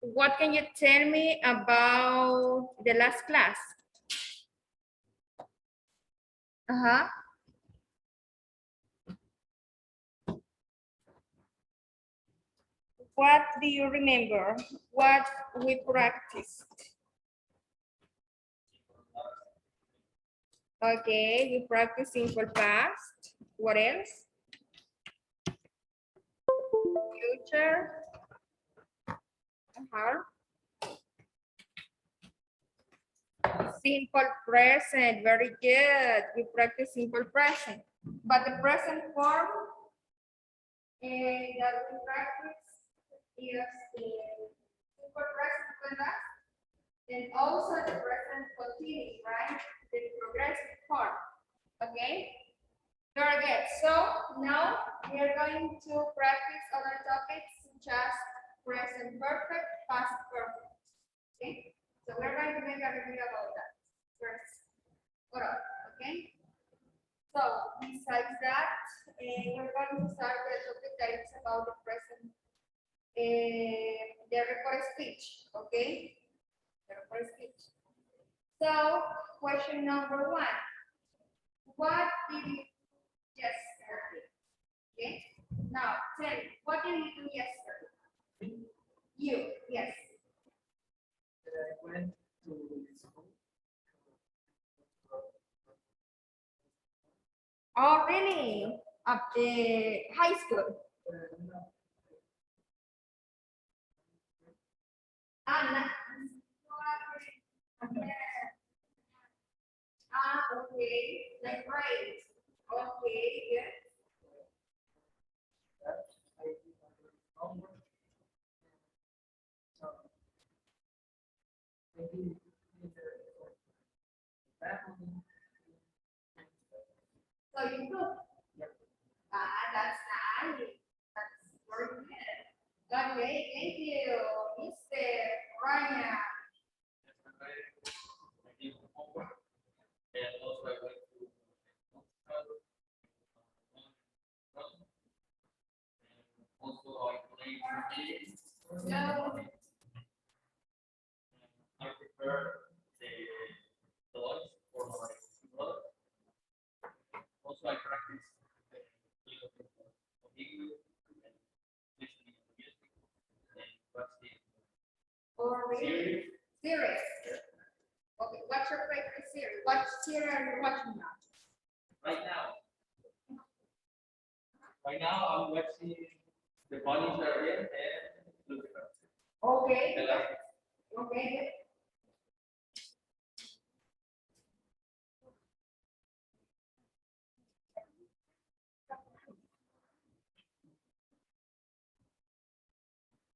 What can you tell me about the last class? Uh-huh. What do you remember? What we practiced? Okay, we practice simple past. What else? Future. Uh-huh. Simple present, very good. We practice simple present. But the present form that we practice is the simple present tense and also the present continuous, right? The progressive form. Okay? Very good. So now we are going to practice other topics such as present perfect, past perfect. Okay? So we're going to make a review about that first. Okay? So besides that, we're going to start the topic that is about the present, the recorded speech. Okay? The recorded speech. So question number 1. What did you do yesterday? Okay? Now tell me, what did you do yesterday? You, yes. I went to school. Oh, really? Up the high school? No. Ah, okay. Like right. Okay, yes. I did my homework. So maybe family. So you do? Yep. That's nice. That's very good. Okay, thank you, Mr. Ryan. I did homework. And also I went to also I played games. No. I prepared the lunch for my brother. Also I practiced English and listening to music and watching Oh, really? Series. Okay, what's your favorite series? What series are you watching now? right now. Right now I'm watching the bunnies are in and Lucifer. Okay. The last Okay.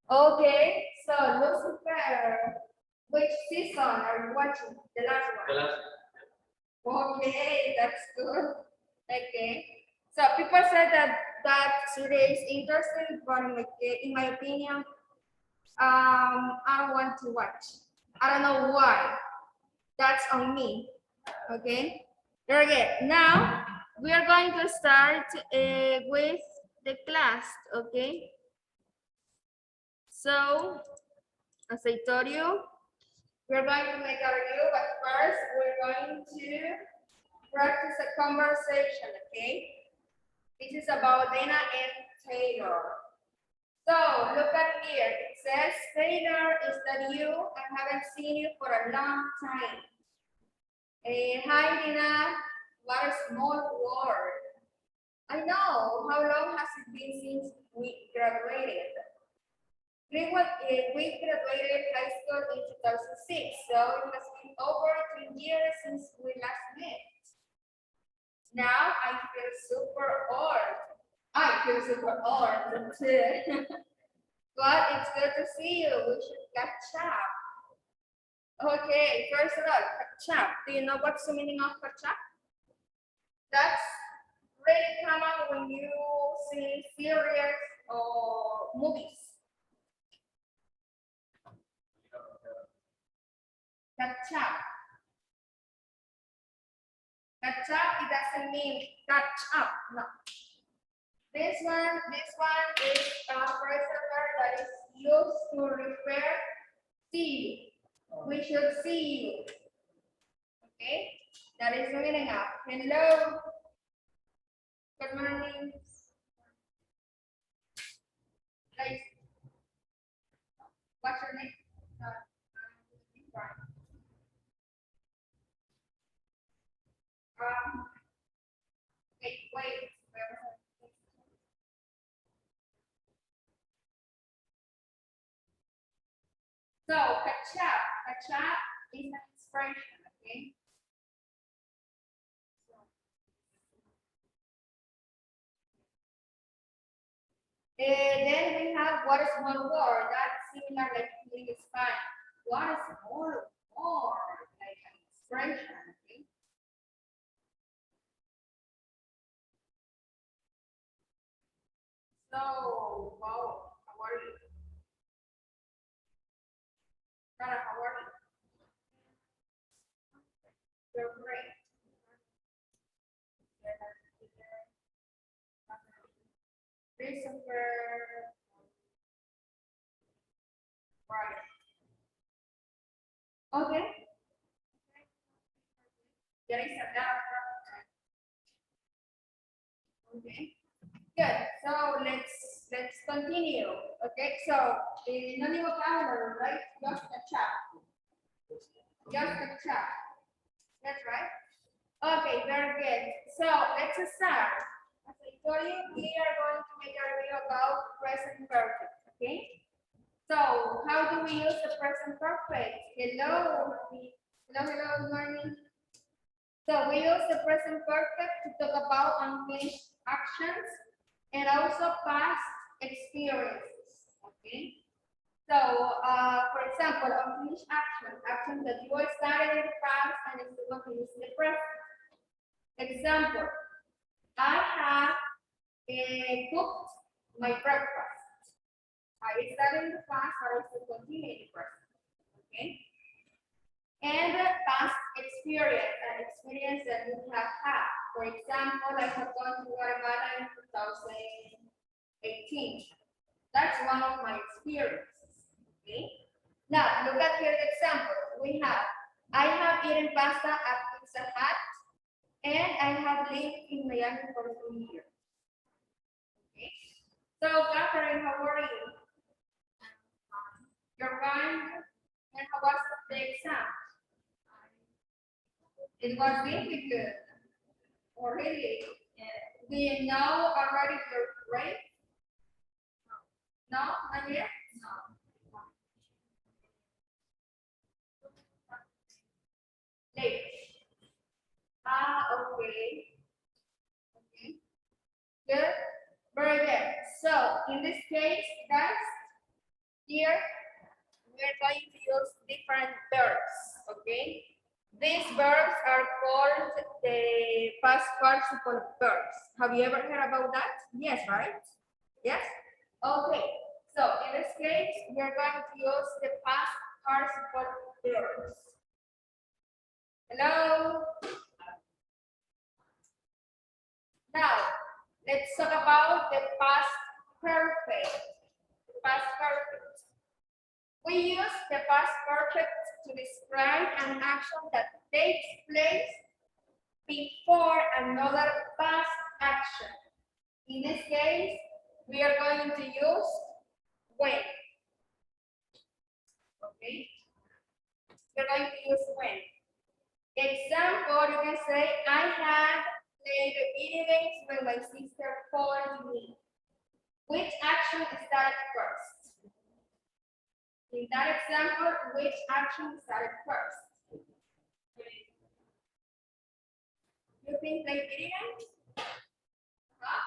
Okay, so Lucifer, which season are you watching? The last the one. last Okay, that's good. Okay. So people said that that series is interesting, but in my opinion, I don't want to watch. I don't know why. That's on me. Okay. Very good. Now we are going to start with the class. Okay. So, as I told you, we're going to make a review, but first we're going to practice a conversation, okay? This is about Dana and Taylor. So, look at here. It says, Taylor, is that you? I haven't seen you for a long time. Hi, Dana. What a small world. I know. How long has it been since we graduated? We graduated high school in 2006, so it has been over 3 years since we last met. Now I feel super old. I feel super old too. But it's good to see you. We should catch up. Okay, first of all, catch up. Do you know what's the meaning of catch up? That's really common when you see series or movies. Catch up. Catch up, it doesn't mean catch up. No. This one is a phrasal verb used to refer see you. We should see you. Okay, that is the meaning of hello. Good morning. Guys, what's your name? Okay, wait. So, catch up is an expression, okay? Then we have what is one word? That's similar like in Spanish. What is more? Like an expression, okay? So, wow, how are you? Cara, how are you? You're great. Christopher, right. Okay. There is a doubt. Okay. Good. So let's continue. Okay. So no new vocabulary, right? Just a chat. Just a chat. That's right. Okay. Very good. So let's start. As I told you, we are going to make a review about present perfect. Okay. So how do we use the present perfect? Hello. Hello. Hello. Good morning. So we use the present perfect to talk about unfinished actions and also past experiences. Okay. So, for example, unfinished actions that you started in the past and is still continuous in the present. Example: I have cooked my breakfast. I started in the past, but I still continue in the present. Okay. And past experience, an experience that you have had. For example, I have gone to Guatemala in 2018. That's one of my experiences. Okay. Now look at here the example. We have I have eaten pasta at Pizza Hut, and I have lived in Miami for 2 years. Okay. So Catherine, how are you? You're fine. And how was the exam? It was difficult. Or really? Do you know already your grade? No, not yet? No. Late. Okay. Okay. Good. Very good. So in this case, guys, here we are going to use different verbs. Okay. These verbs are called the past participle verbs. Have you ever heard about that? Yes, right? Yes? Okay. So in this case, we are going to use the past participle verbs. Hello? Now, let's talk about the past perfect. Past perfect. We use the past perfect to describe an action that takes place before another past action. In this case, we are going to use when. Okay? We're going to use when. Example, you can say, I had played video games when my sister phoned me. Which action started first? In that example, which action started first? You think play video games? Huh?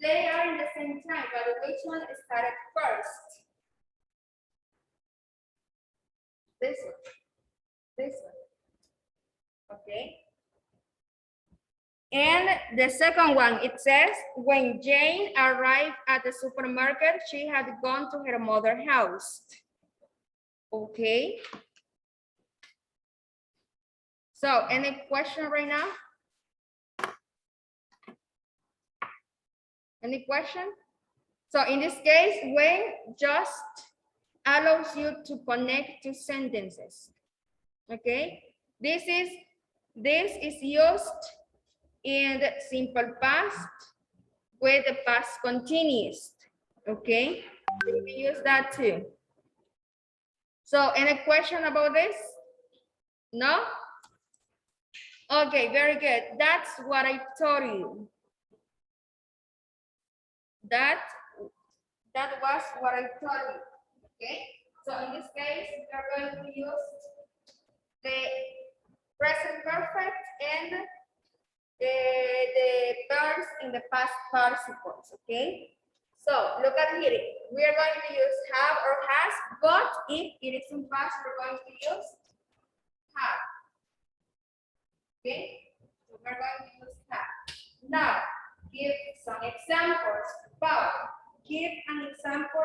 They are in the same time, but which one started first? This one. This one. Okay. And the second one, it says, when Jane arrived at the supermarket, she had gone to her mother's house. Okay. So, any question right now? Any question? So in this case, when just allows you to connect two sentences. Okay, this is used in the simple past with the past continuous. Okay, you can use that too. So any question about this? No? Okay, very good. That's what I told you. That was what I told you. Okay, so in this case, we are going to use the present perfect and the verbs in the past participles. Okay, so look at here. We are going to use have or has, but if it is in past, we're going to use have. Okay, so we're going to use have. Now, give some examples. Paul, give an example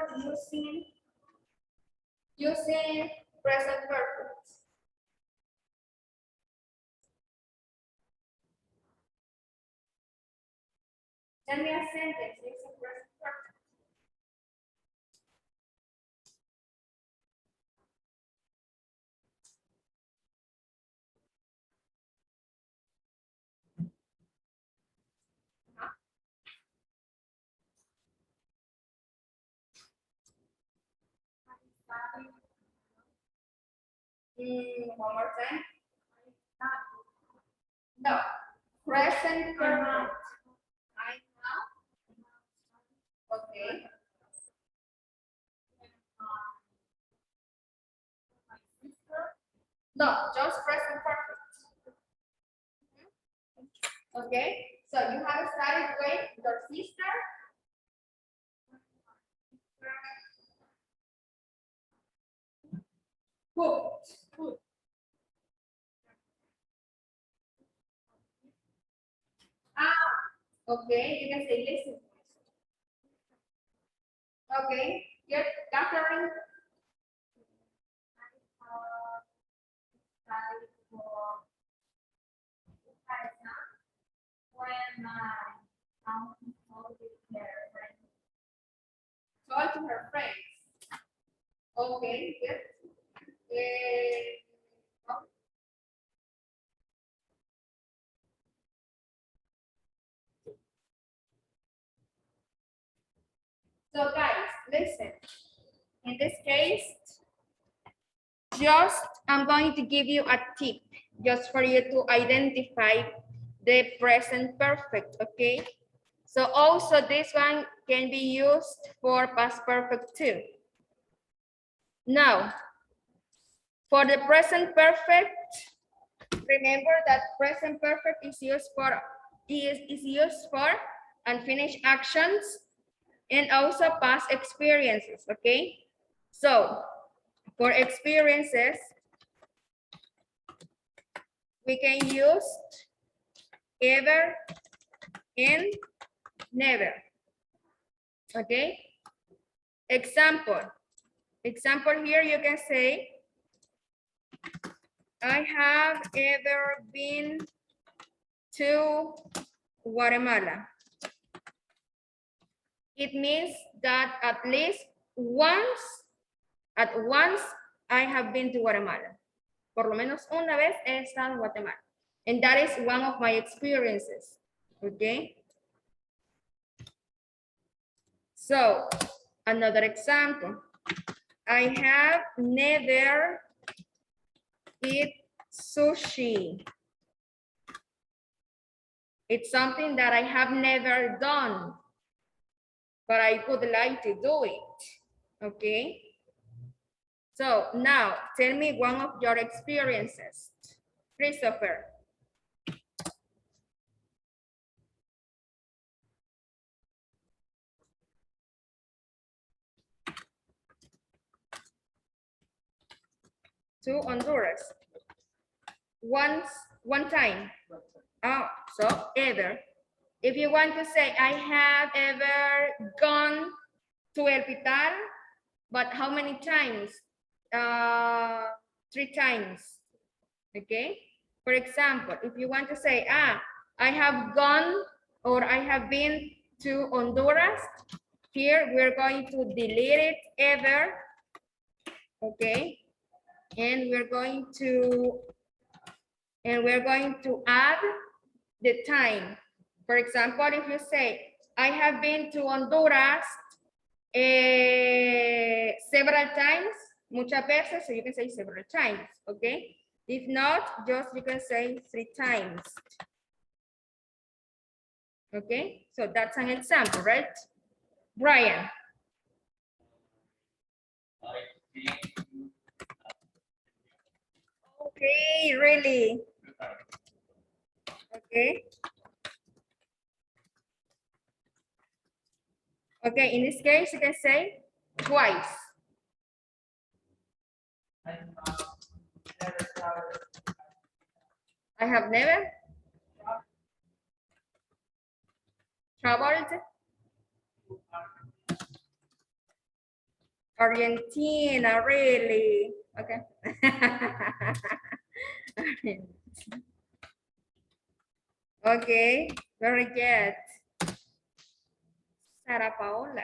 using present perfect. Tell me a sentence using present perfect. One more time. No. Present perfect. I have. Okay. No, just present perfect. Okay. So you have started with your sister. Who? Ah, okay. You can say listen. Okay. Yes, Catherine. When my aunt told to her friends. Okay, good. Uh, so guys, listen. In this case, I'm going to give you a tip just for you to identify the present perfect, okay? So also this one can be used for past perfect too. Now, for the present perfect, remember that present perfect is used for unfinished actions and also past experiences, okay? So for experiences, we can use ever and never, okay? Example here you can say, I have ever been to Guatemala. It means that at once I have been to Guatemala. Por lo menos una vez he estado en Guatemala. And that is one of my experiences. Okay. So, another example. I have never eat sushi. It's something that I have never done, but I would like to do it. Okay. So now tell me one of your experiences. Christopher. To Honduras. One time. Oh, so ever. If you want to say, I have ever gone to El Pitar, but how many times? 3 times. Okay. For example, if you want to say, I have gone or I have been to Honduras. Here we're going to delete it ever. Okay. And we're going to add the time. For example, if you say, I have been to Honduras several times, muchas veces, so you can say several times, okay? If not, just you can say 3 times. Okay, so that's an example, right? Brian. Okay, really? Okay. Okay, in this case, you can say twice. I have never traveled Argentina, really? Okay. Okay, very good. Sara Paola.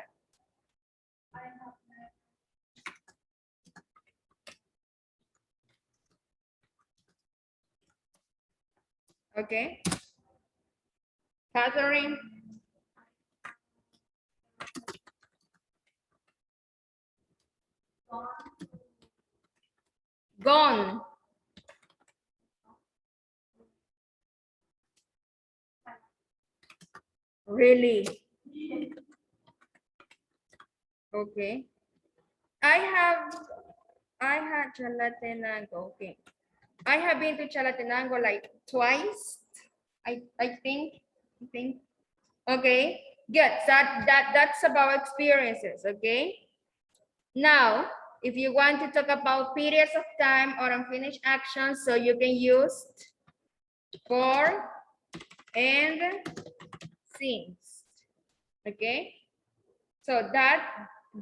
Okay. Catherine. Gone. Really? Okay. I had Chalatenango. Okay. I have been to Chalatenango like twice. I think. Okay. Good. That's about experiences. Okay. Now, if you want to talk about periods of time or unfinished actions, so you can use for and since. Okay. So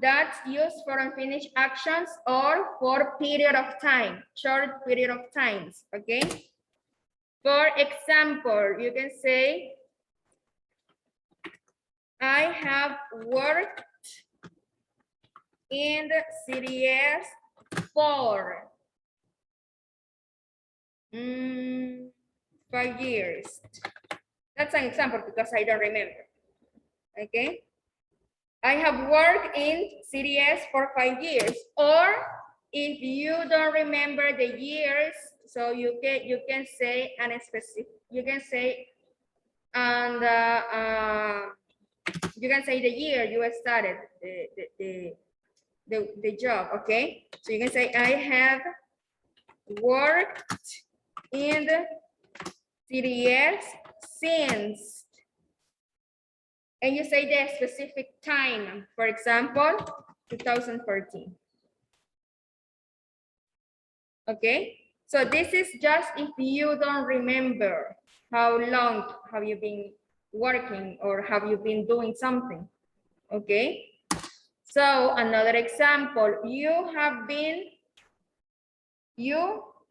that's used for unfinished actions or for period of time, short period of times. Okay. For example, you can say, I have worked in the CDS for 5 years. That's an example because I don't remember. Okay. I have worked in CDS for 5 years. Or if you don't remember the years, so you can say an specific, you can say and you can say the year you started the job. Okay, so you can say I have worked in the CDS since, and you say the specific time, for example 2014. Okay, so this is just if you don't remember how long have you been working or have you been doing something. Okay, so another example,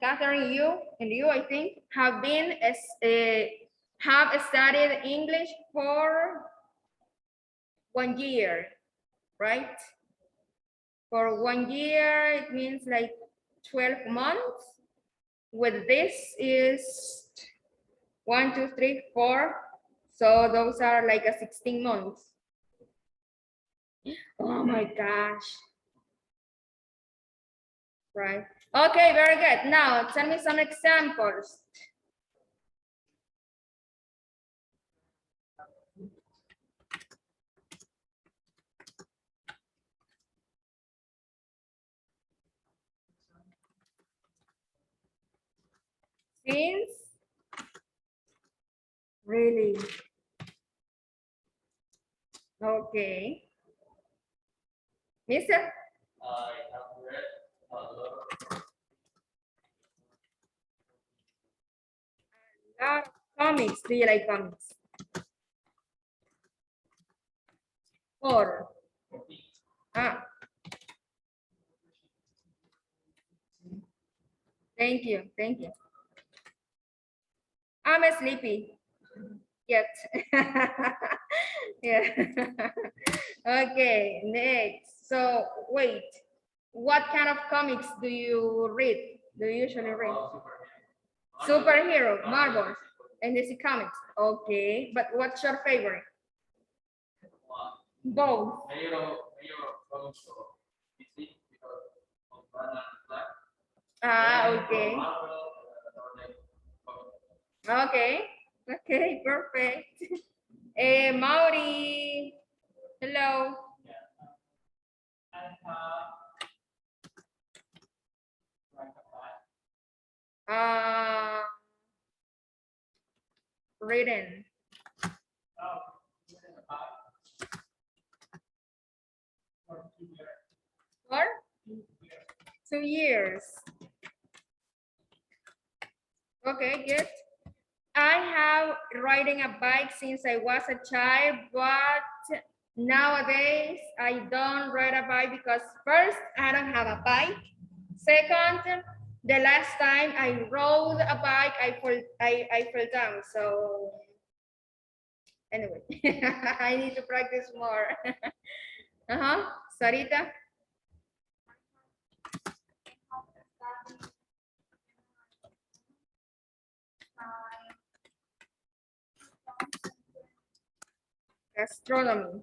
Catherine, you I think have been have studied English for 1 year, right? For 1 year, it means like 12 months. With this is 1, 2, 3, 4. So those are like a 16 months. Oh my gosh. Right. Okay, very good. Now tell me some examples. Since, really? Okay. Mister? I have read a lot Lot of comics. Do you like comics? 4. of Ah. Thank you. Thank you. I'm sleepy yet. Yeah. Okay, next. So wait, what kind of comics do you read? Do you usually read? Superhero, Marvel, and DC Comics. Okay, but what's your favorite? Both. Ah, okay. Okay. Okay, perfect. Mauri. Hello. Uh, Reading. For 2 years. Okay, good. I have riding a bike since I was a child, but nowadays I don't ride a bike because first, I don't have a bike. Second, the last time I rode a bike, I fell down. So anyway, I need to practice more. Sarita? Astronomy.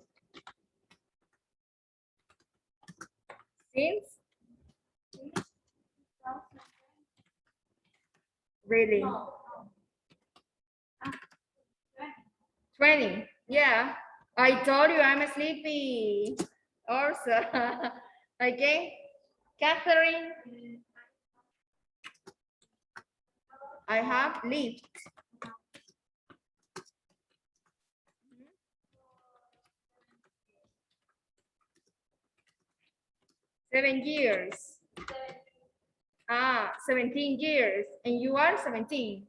Since? Really? 20. Yeah. I told you I'm sleepy. Also. Okay. Catherine. I have lived. 7 years. 17 years. And you are 17.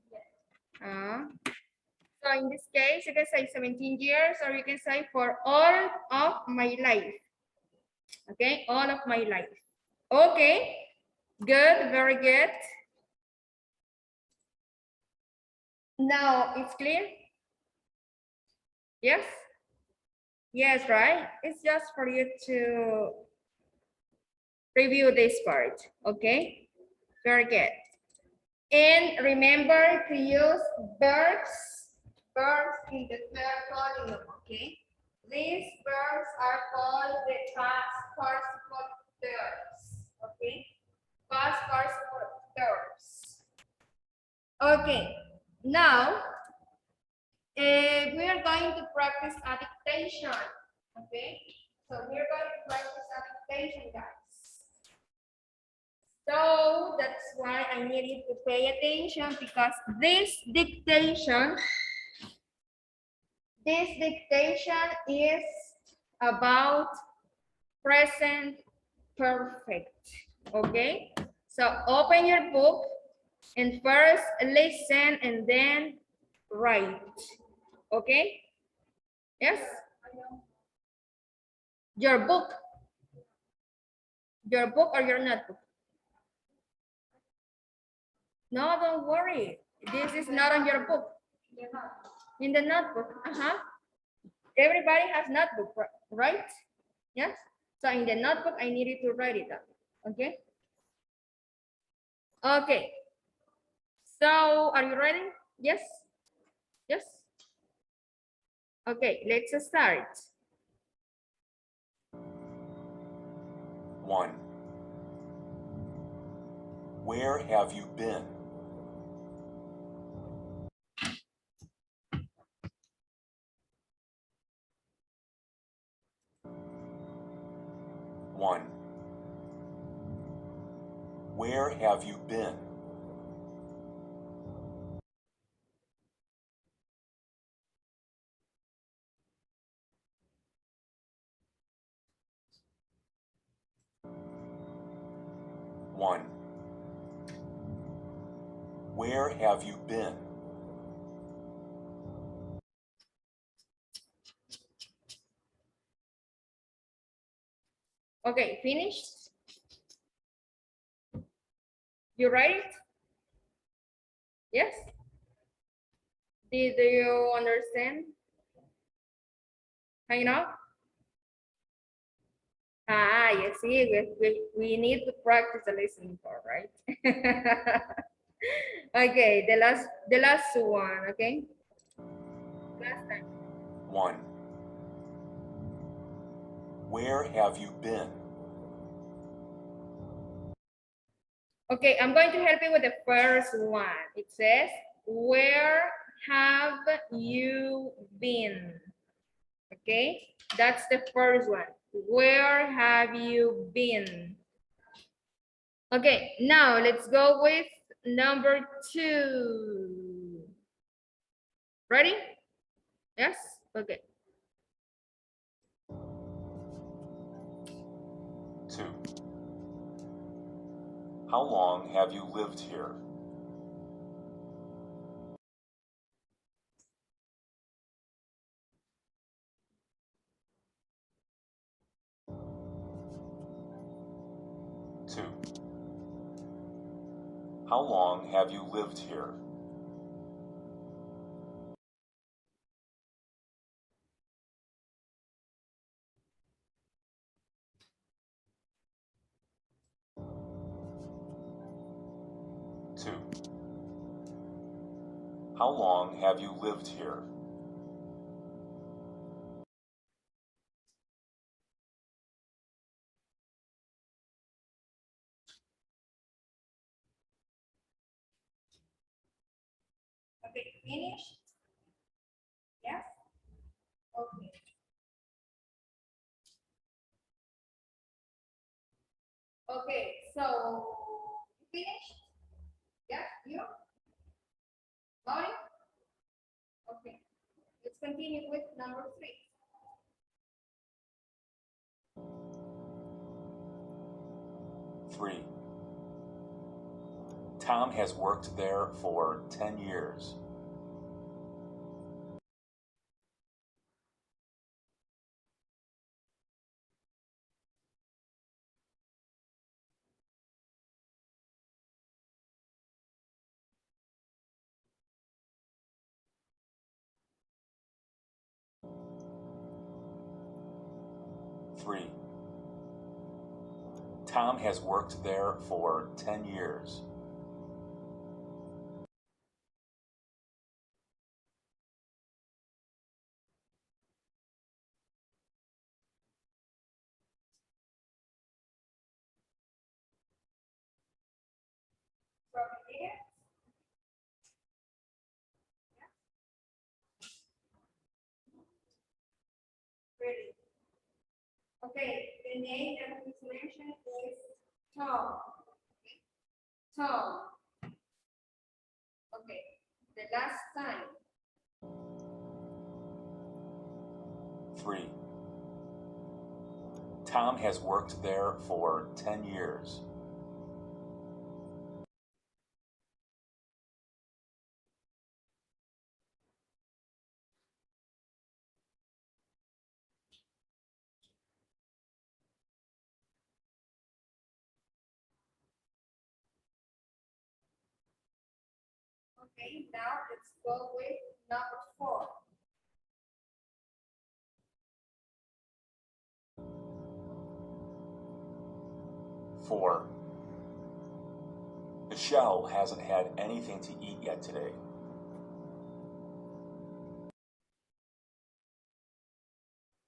So in this case, you can say 17 years, or you can say for all of my life. Okay, all of my life. Okay, good, very good. Now it's clear? Yes? Yes, right? It's just for you to review this part, okay? Very good. And remember to use verbs in the third column, okay? These verbs are called the past participle verbs, okay? Past participle verbs. Okay, now we are going to practice a dictation, okay? So we're going to practice a dictation, guys. So that's why I need you to pay attention, because this dictation is about present perfect, okay? So open your book and first listen and then write, okay? Yes? Your book or your notebook? No, don't worry. This is not on your book. In the notebook. Everybody has notebook, right? Yes. So in the notebook, I need you to write it down. Okay. Okay. So are you ready? Yes. Yes. Okay. Let's start. 1. Where have you been? 1. Where have you been? 1. Where have you been? Okay. Finished? You write it? Yes. Did you understand? Hanging out? Ah, you see, we need to practice the listening part, right? Okay, the last one, okay? Last time. 1. Where have you been? Okay, I'm going to help you with the first one. It says, where have you been? Okay, that's the first one. Where have you been? Okay, now let's go with number 2. Ready? Yes? Okay. 2. How long have you lived here? Two. How long have you lived here? Two. How long have you lived here? Okay, finished? Yes? Okay. Okay, so you finished? Yeah, you? Lauren? Okay. Let's continue with number 3. 3. Tom has worked there for 10 years. 3. Tom has worked there for 10 years. From here? Ready. Okay, the name that was mentioned is Tom. Okay. Tom. Okay, the last time. 3. Tom has worked there for 10 years. Okay, now let's go with number 4. 4. Michelle hasn't had anything to eat yet today.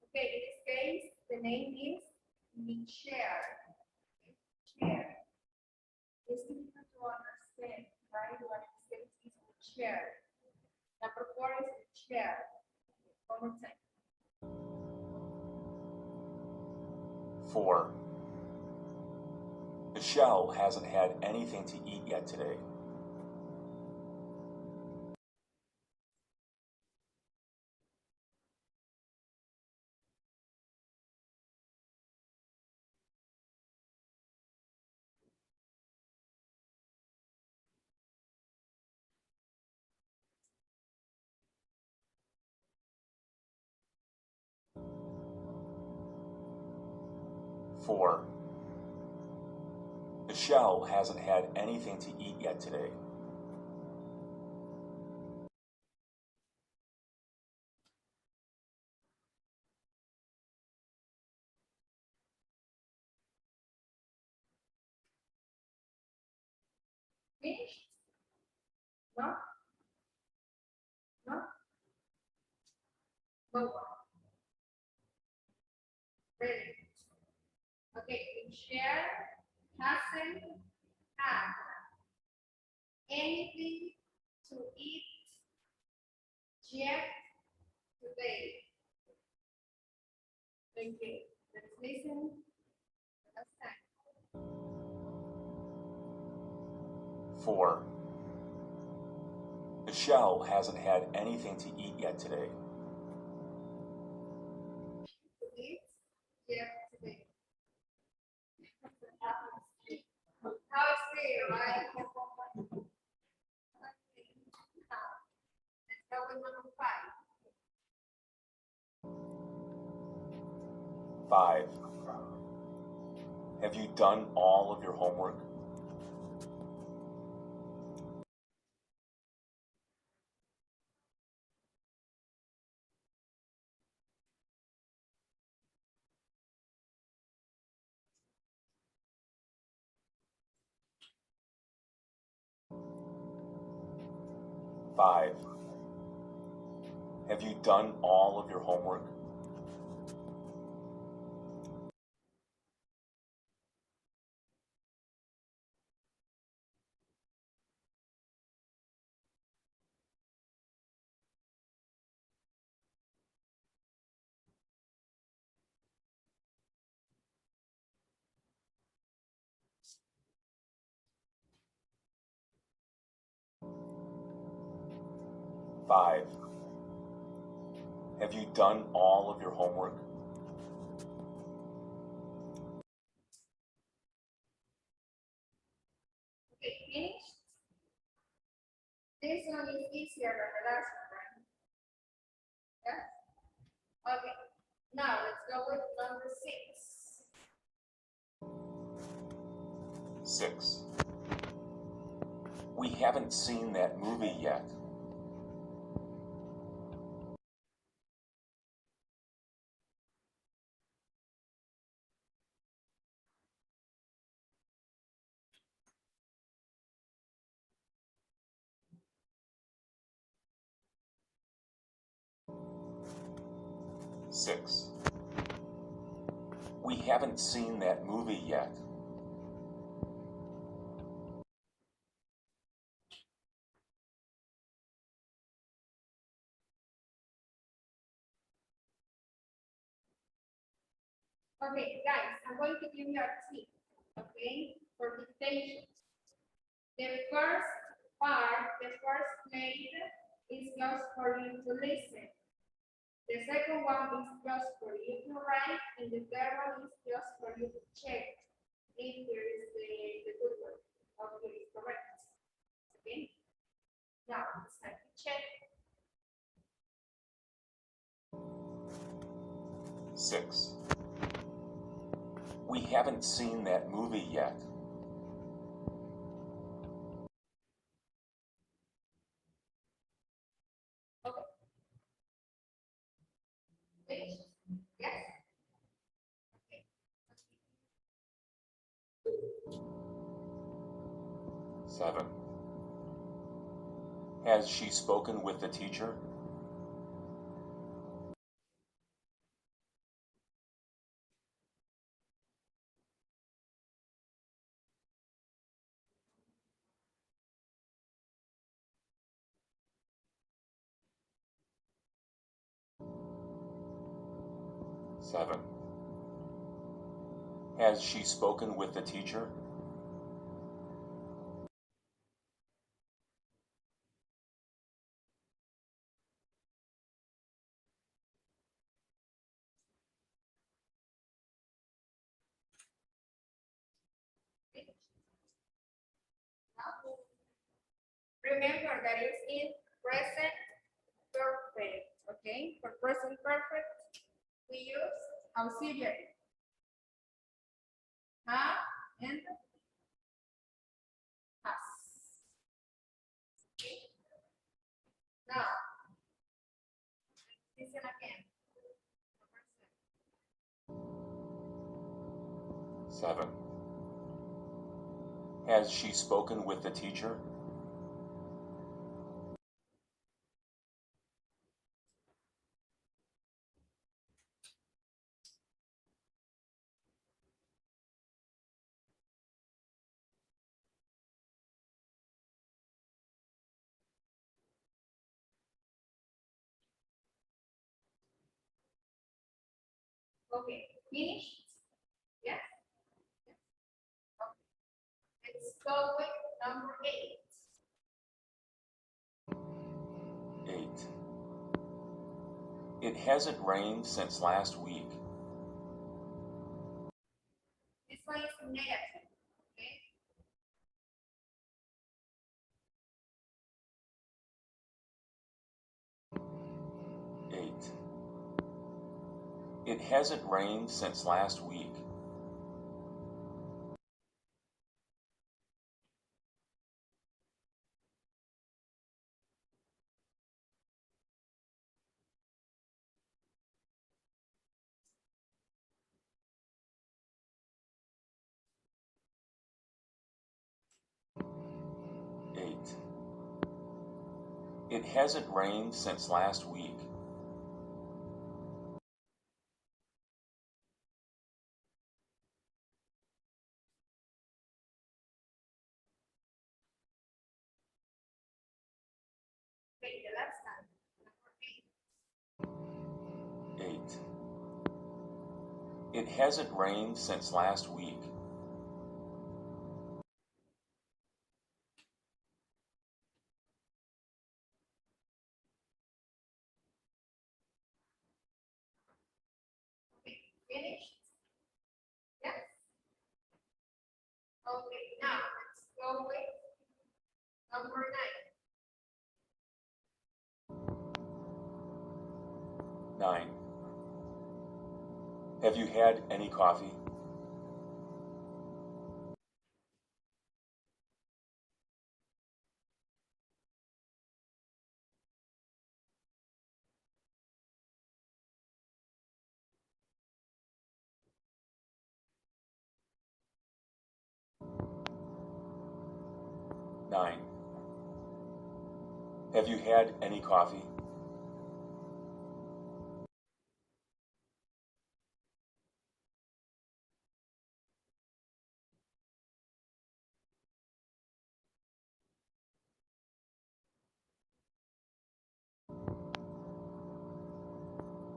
Okay, in this case, the name is Michelle. Michelle. It's difficult to understand, right? What it says is Michelle. Number 4 is Michelle. One more time. 4. Michelle hasn't had anything to eat yet today. Four. Michelle hasn't had anything to eat yet today. Finished? No? No? Go on. Ready? Okay, share hasn't had anything to eat yet today. Okay, let's listen. Last time. 4. Michelle hasn't had anything to eat yet today. To eat yet today. How is it, right? Okay, now, let's go with number 5. 5. Have you done all of your homework? Five. Have you done all of your homework? Five. Have you done all of your homework? Okay, finished? This one is easier than the last one, right? Yeah? Okay, now let's go with number 6. 6. We haven't seen that movie yet. Six. We haven't seen that movie yet. Okay, guys, I'm going to give you a tip, okay, for dictation. The first part, the first plate is just for you to listen. The second one is just for you to write, and the third one is just for you to check if there is the good word, or if it is correct. Okay? Now, it's time to check. 6. We haven't seen that movie yet. Okay. Finished? Yes? Okay. 7. Has she spoken with the teacher? Seven. Has she spoken with the teacher? Remember that it's in present perfect, okay? For present perfect, we use auxiliary. Have and has. Okay? Now, listen again. 7. Has she spoken with the teacher? Okay, finished? Yes? Okay. Let's go with number 8. 8. It hasn't rained since last week. This one is negative. Okay? 8. It hasn't rained since last week. Eight. It hasn't rained since last week. Okay, the last time. Number 8. 8. It hasn't rained since last week. Okay, finished? Yes? Okay, now let's go with number 9. 9. Have you had any coffee? Nine. Have you had any coffee?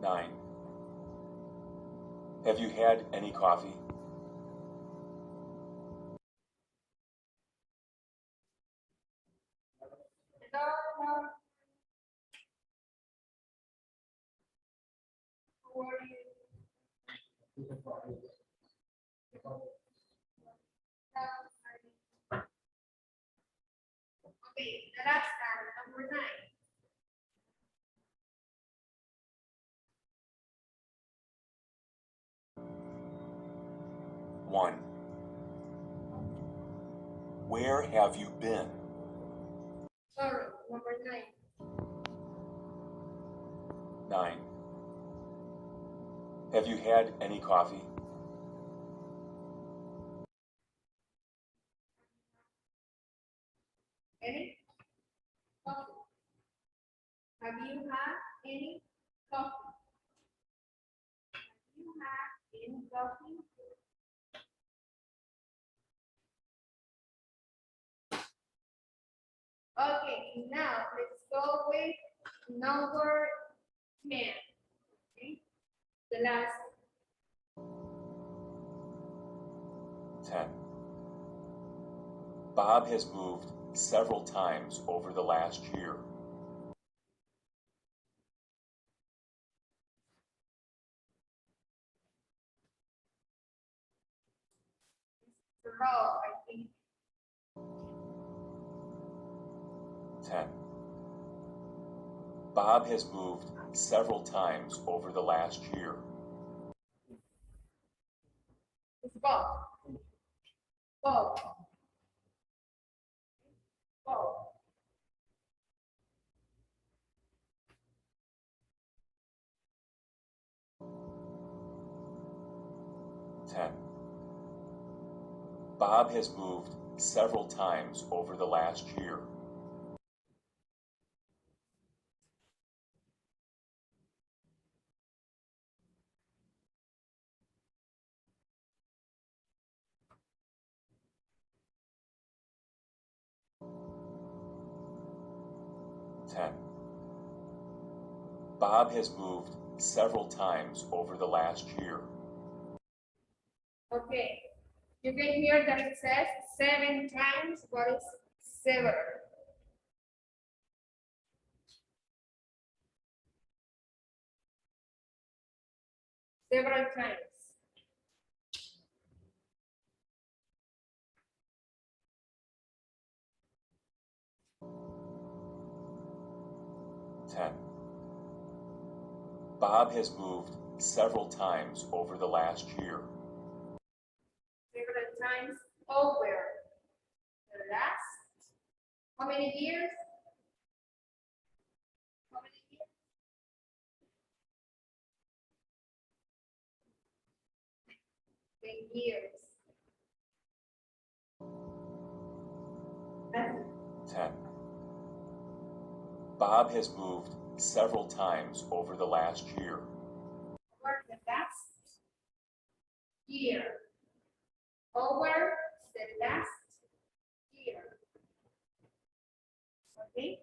Nine. Have you had any coffee? No. Who are you? Okay, the last time, number 9. 1. Where have you been? Sorry, number 9. 9. Have you had any coffee? Any coffee? Have you had any coffee? Have you had any coffee? Okay, now let's go with number 10. Okay, the last. 10. Bob has moved several times over the last year. Row, I think. 10. Bob has moved several times over the last year. It's Bob. Bob. Bob. 10. Bob has moved several times over the last year. Ten. Bob has moved several times over the last year. Okay. You can hear that it says 7 times. What is several? Several times. Ten. Bob has moved several times over the last year. Several times over the last. How many years? How many years? 10 years. 10. Bob has moved several times over the last year. Over the last year. Over the last year. Okay.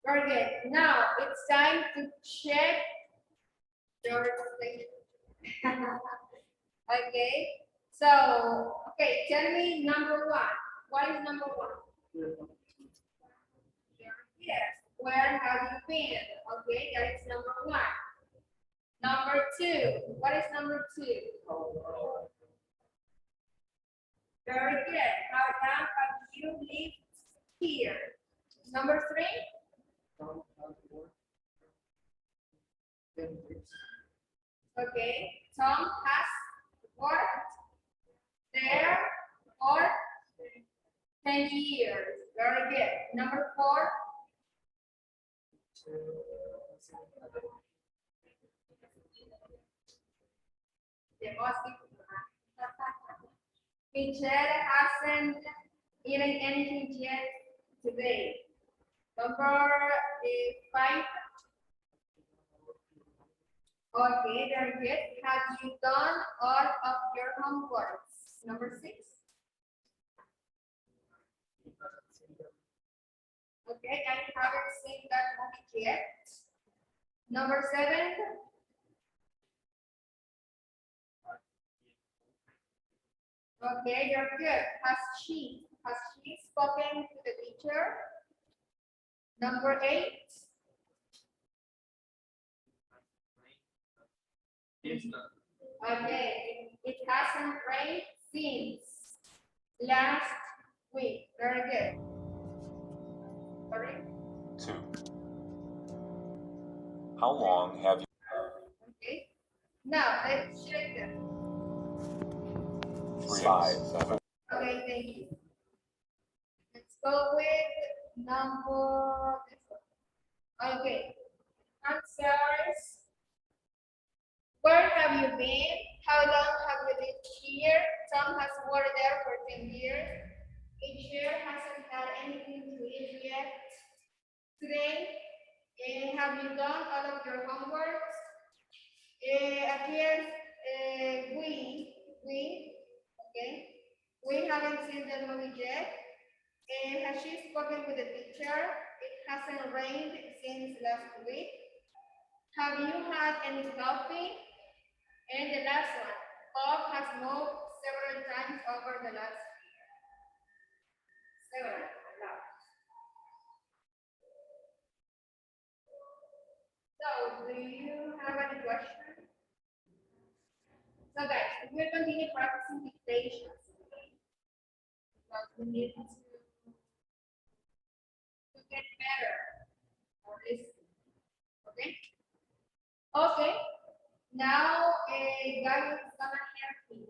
Very good. Now it's time to check your translation. Okay. So, okay, tell me number one. What is number one? Yes. Where have you been? Okay, that is number one. Number two. What is number two? Very good. How long have you lived here? Number three. Okay. Tom has worked there for 10 years. Very good. Number four. Michelle hasn't eaten anything yet today. Number five. Okay, very good. Have you done all of your homeworks? Number six. Okay, I haven't seen that movie yet. Number seven. Okay, you're good. Has she spoken to the teacher? Number eight. Okay, it hasn't rained since last week. Very good. Sorry. 2. How long have you? Okay. Now let's check them. 5, 7. Okay, thank you. Let's go with number. Okay. Answers. Where have you been? How long have you lived here? Tom has worked there for 10 years. Teacher hasn't had anything to eat yet. Today, have you done all of your homework? Appears okay. We haven't seen the movie yet. Has she spoken with the teacher? It hasn't rained since last week. Have you had any coffee? And the last one, Bob has moved several times over the last year. Several, a lot. So, do you have any questions? So guys, we'll continue practicing dictations, okay? Because we need to get better for listening, okay? Okay. Now, God is gonna help me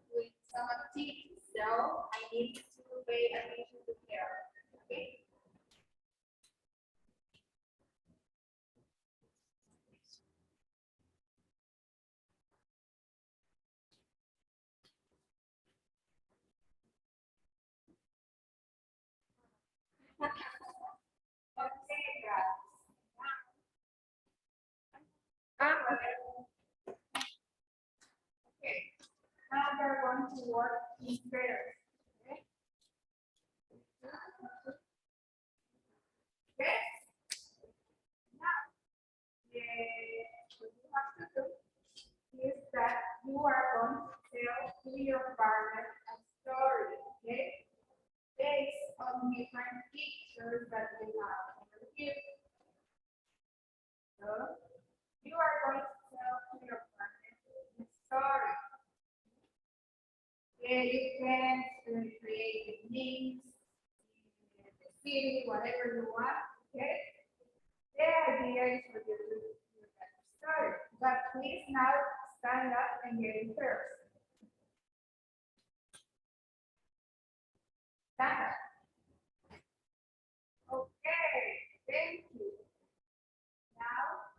with some activities, so I need to pay attention to care. Okay. Okay. Now we're going to work in pairs. Okay. Okay. Now, what you have to do is that you are going to tell to your partner a story, okay? Based on different pictures that we have over here. So, you are going to tell to your partner a story. Okay, you can create names, the city, whatever you want, okay? The idea is for you to do that story. But please now stand up and get in first. Stand up. Okay, thank you. Now,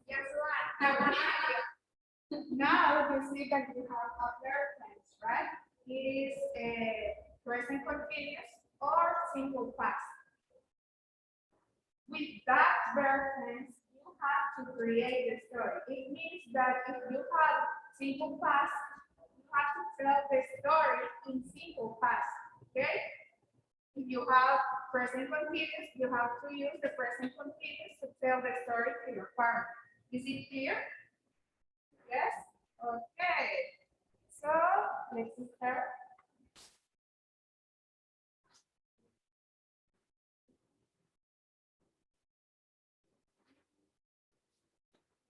guess what? Now you see that you have other tense, right? It is a present continuous or simple past. With that verb tense, you have to create the story. It means that if you have simple past, you have to tell the story in simple past. Okay? If you have present continuous, you have to use the present continuous to tell the story to your partner. Is it clear? Yes? Okay. So let's start.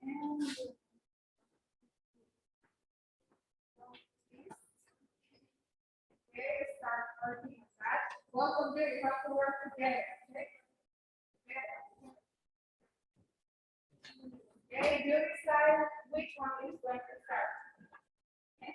And okay, start working on that. Both of you have to work together. Okay? Okay, you decide which one is going to start. Okay?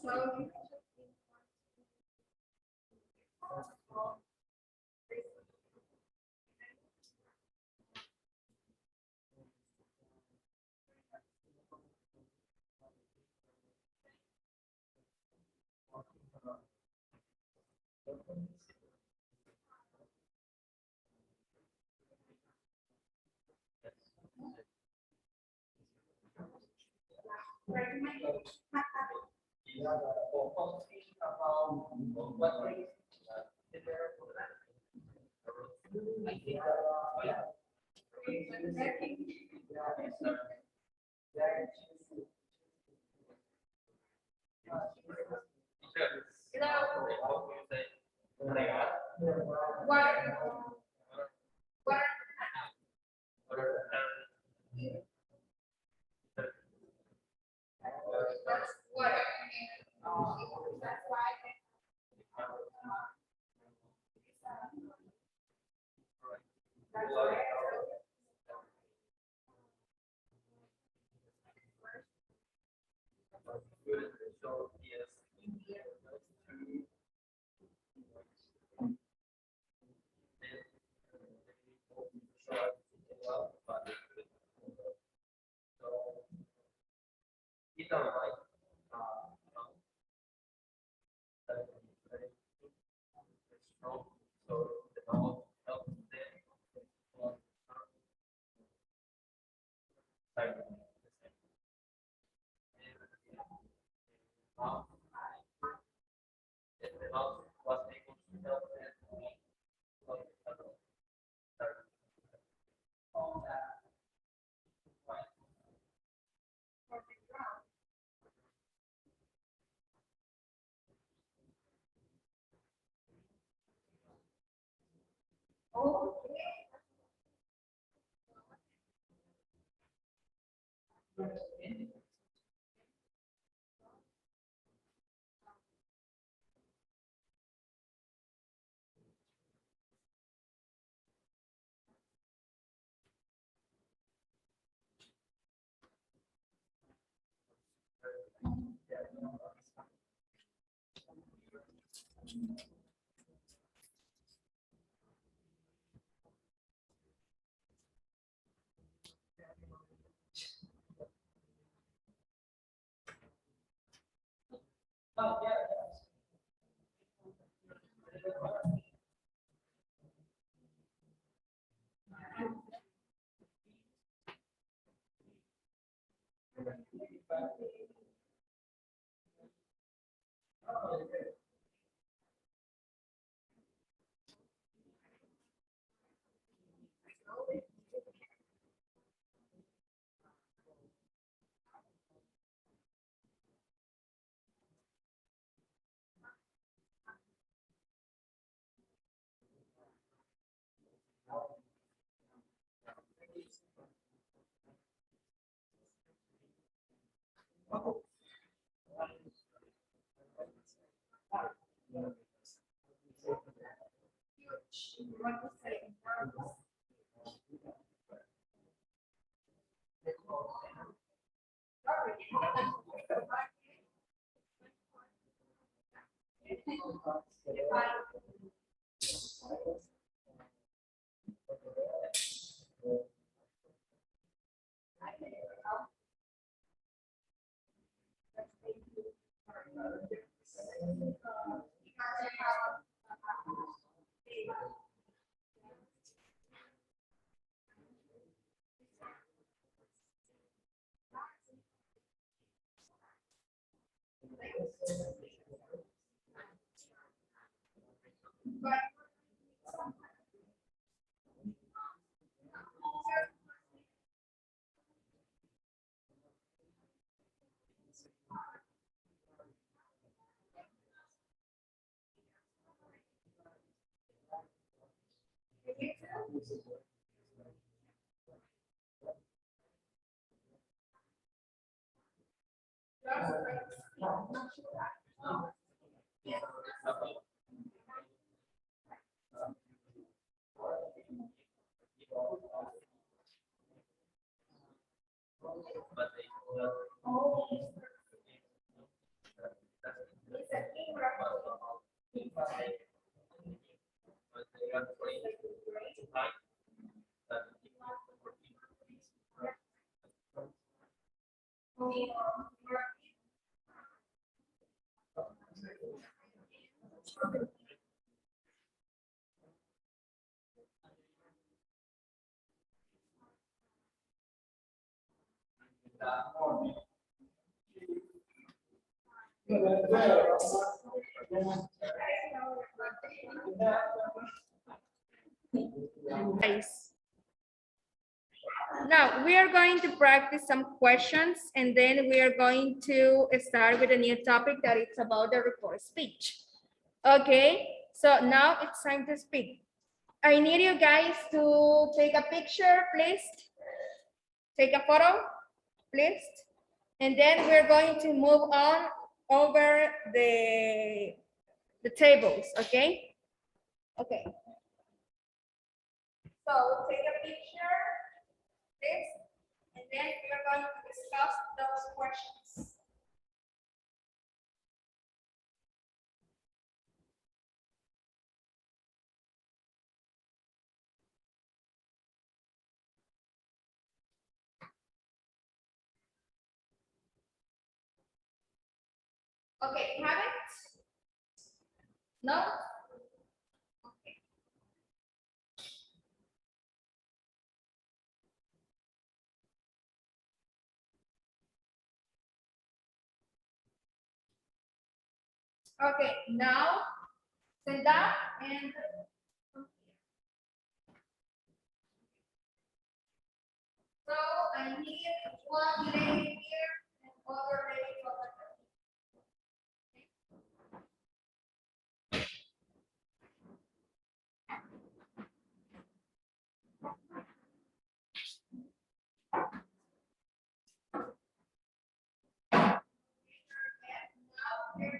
So what? What? That's what. That's why. That's right. What to say? Nice. Now we are going to practice some questions and then we are going to start with a new topic that is about the report speech. Okay, so now it's time to speak. I need you guys to take a picture, please. Take a photo, please. And then we're going to move on over the tables, okay? Okay. So take a picture, this, and then we're going to discuss those questions. Okay, have it? No? Okay. Okay, now sit down and so I need one leg here and other leg over there.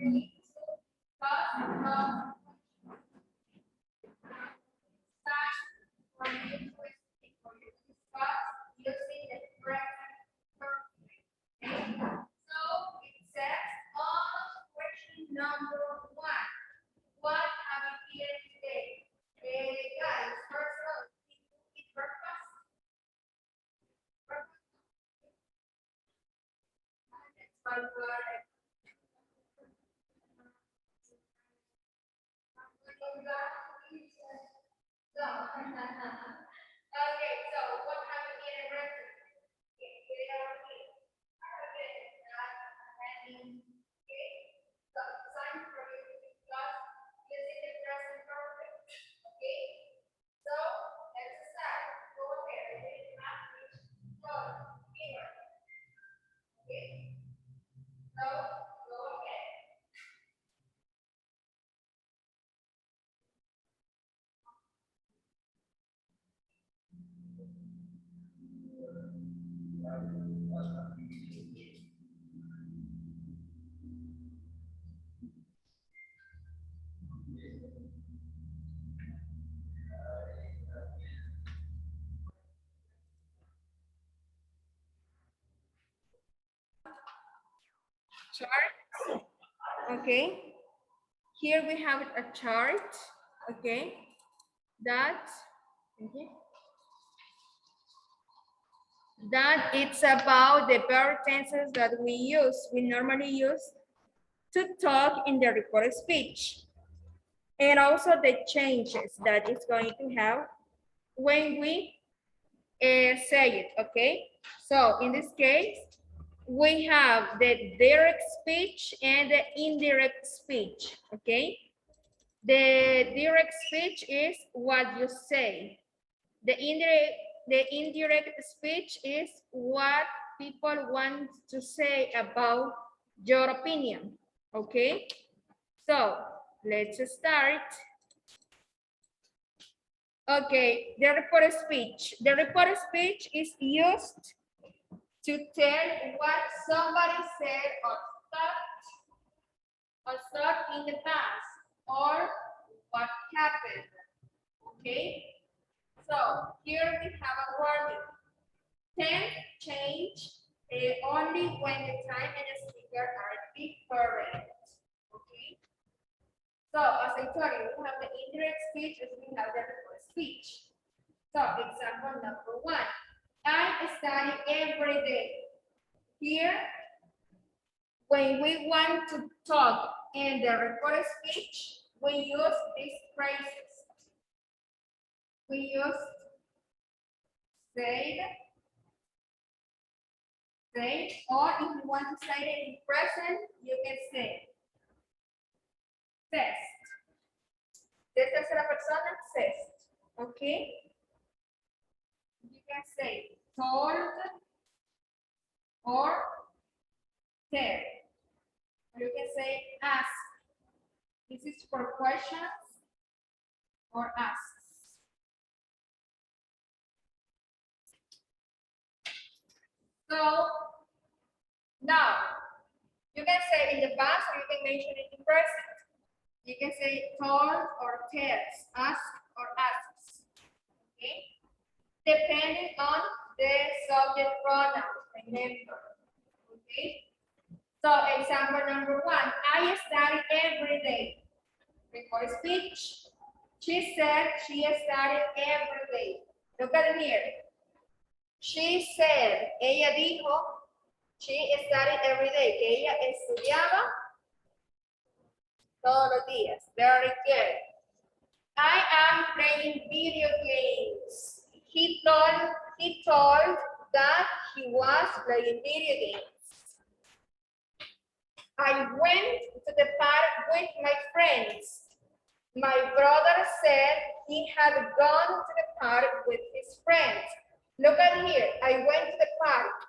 going to discuss about start for you to discuss using the present perfect. Okay? So it says on question number 1. What have you eaten today? Guys, first of all, did you eat breakfast? Breakfast? That's my word. So, okay, so what have you eaten breakfast? Okay, get it out of here. Okay, okay. So, sign for you to discuss using the present perfect. Okay, so let's start. Go ahead. I didn't have to here. Okay, so go ahead. Chart. Okay. Here we have a chart. Okay. That. Okay. That it's about the verb tenses that we normally use to talk in the recorded speech. And also the changes that it's going to have when we say it, okay? So in this case, we have the direct speech and the indirect speech, okay? The direct speech is what you say. The indirect speech is what people want to say about your opinion, okay? So let's start. Okay, the reported speech. The reported speech is used to tell what somebody said or thought in the past or what happened. Okay, so here we have a warning. Tense change only when the time and the speaker are different. Okay, so as I told you, we have the indirect speech as we have the reported speech. So example number 1. I study every day. Here, when we want to talk in the recorded speech, we use these phrases. We use said, or if you want to say it in present, you can say says. De tercera persona, says. Okay? You can say told or tell. You can say ask. This is for questions or asks. So now you can say in the past or you can mention it in present. You can say told or tells, ask or asks. Okay? Depending on the subject pronoun, remember. Okay? So example number 1, I study every day. Before speech, she said she studied every day. Look at here. She said, ella dijo, she studied every day, que ella estudiaba todos los días. Very good. I am playing video games. He told that he was playing video games. I went to the park with my friends. My brother said he had gone to the park with his friends. Look at here. I went to the park.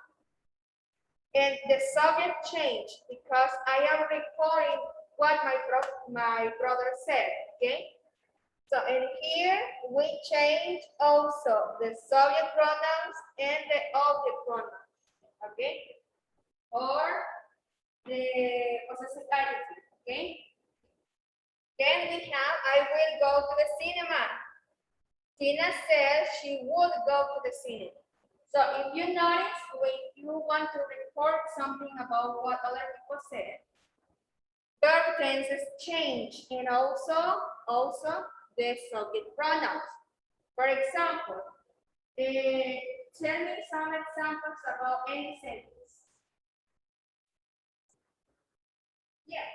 And the subject changed because I am recording what my brother said. Okay? So in here we change also the subject pronouns and the object pronouns. Okay? Or the possessive adjective. Okay. Then we have, I will go to the cinema. Tina says she would go to the cinema. So if you notice, when you want to report something about what other people said, verb tenses change, and also the subject pronouns. For example, tell me some examples about any sentence. Yeah.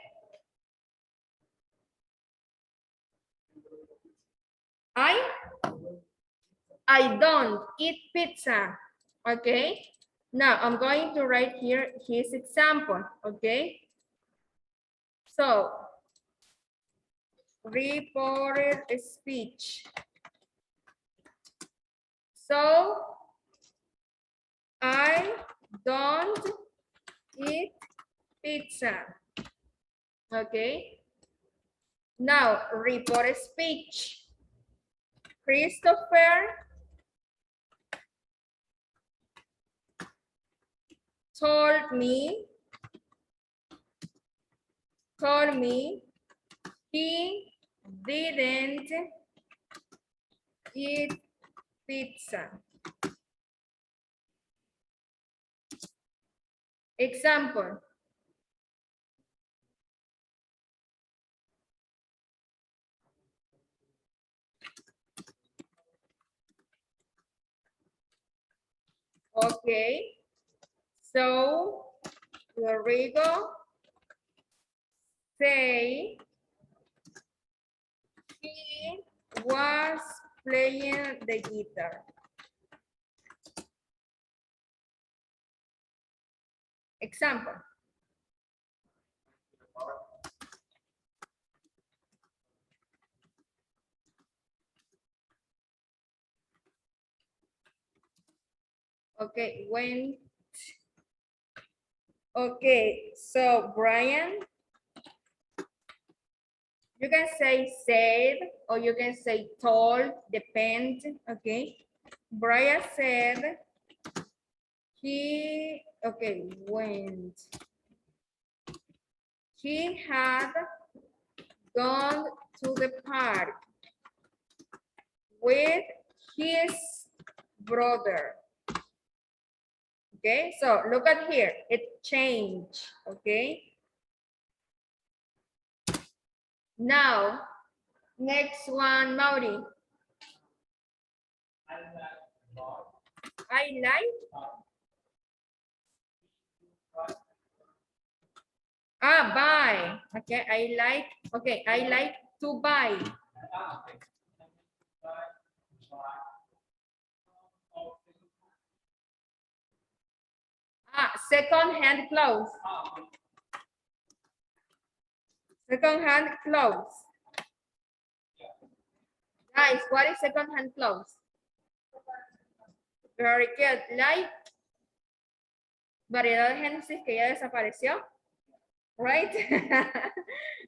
I don't eat pizza. Okay. Now I'm going to write here his example. Okay. So reported speech. So I don't eat pizza. Okay. Now reported speech. Christopher told me he didn't eat pizza. Example. Okay. So Rodrigo say he was playing the guitar. Example. Okay, when. Okay, so Brian, you can say said or you can say told, depends, okay? Brian said he, okay, went. He had gone to the park with his brother. Okay, so look at here, it changed, okay? Now, next one, Mauri. I like. Buy. Okay, I like to buy. Second-hand clothes. Second-hand clothes. Guys, what is second-hand clothes? Very good. Like variedad de Génesis que ya desapareció. Right?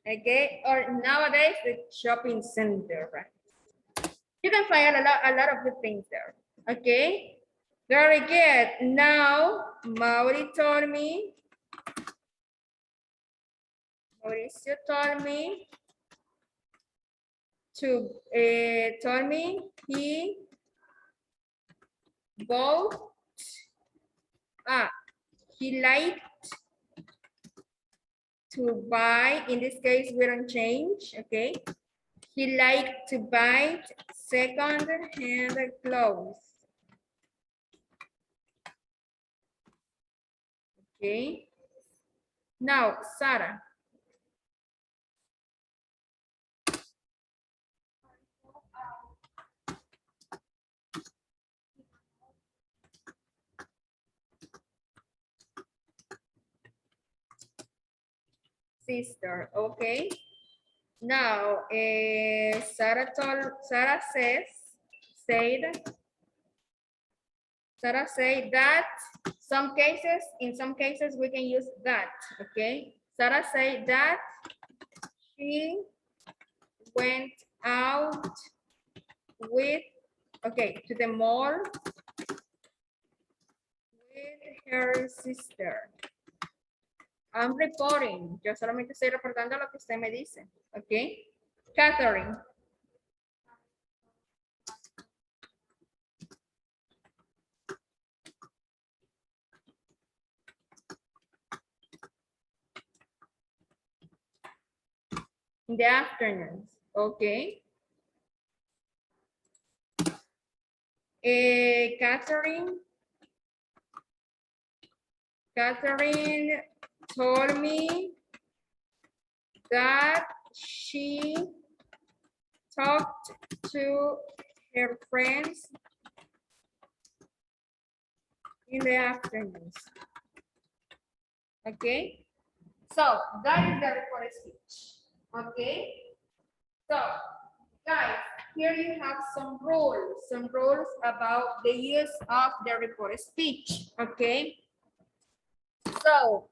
Okay. Or nowadays, the shopping center, right? You can find a lot of good things there. Okay. Very good. Now, Mauricio told me he bought, he liked to buy, in this case, we don't change, okay? He liked to buy second-hand clothes. Okay. Now, Sarah. Said, Sarah said that in some cases we can use that, okay? Sarah said that she went out to the mall with her sister. I'm reporting. Yo solamente estoy reportando lo que usted me dice. Ok. Catherine. In the afternoons. Okay. Catherine told me that she talked to her friends in the afternoons. Okay. So that is the report speech. Okay. So guys, here you have some rules about the use of the report speech. Okay. So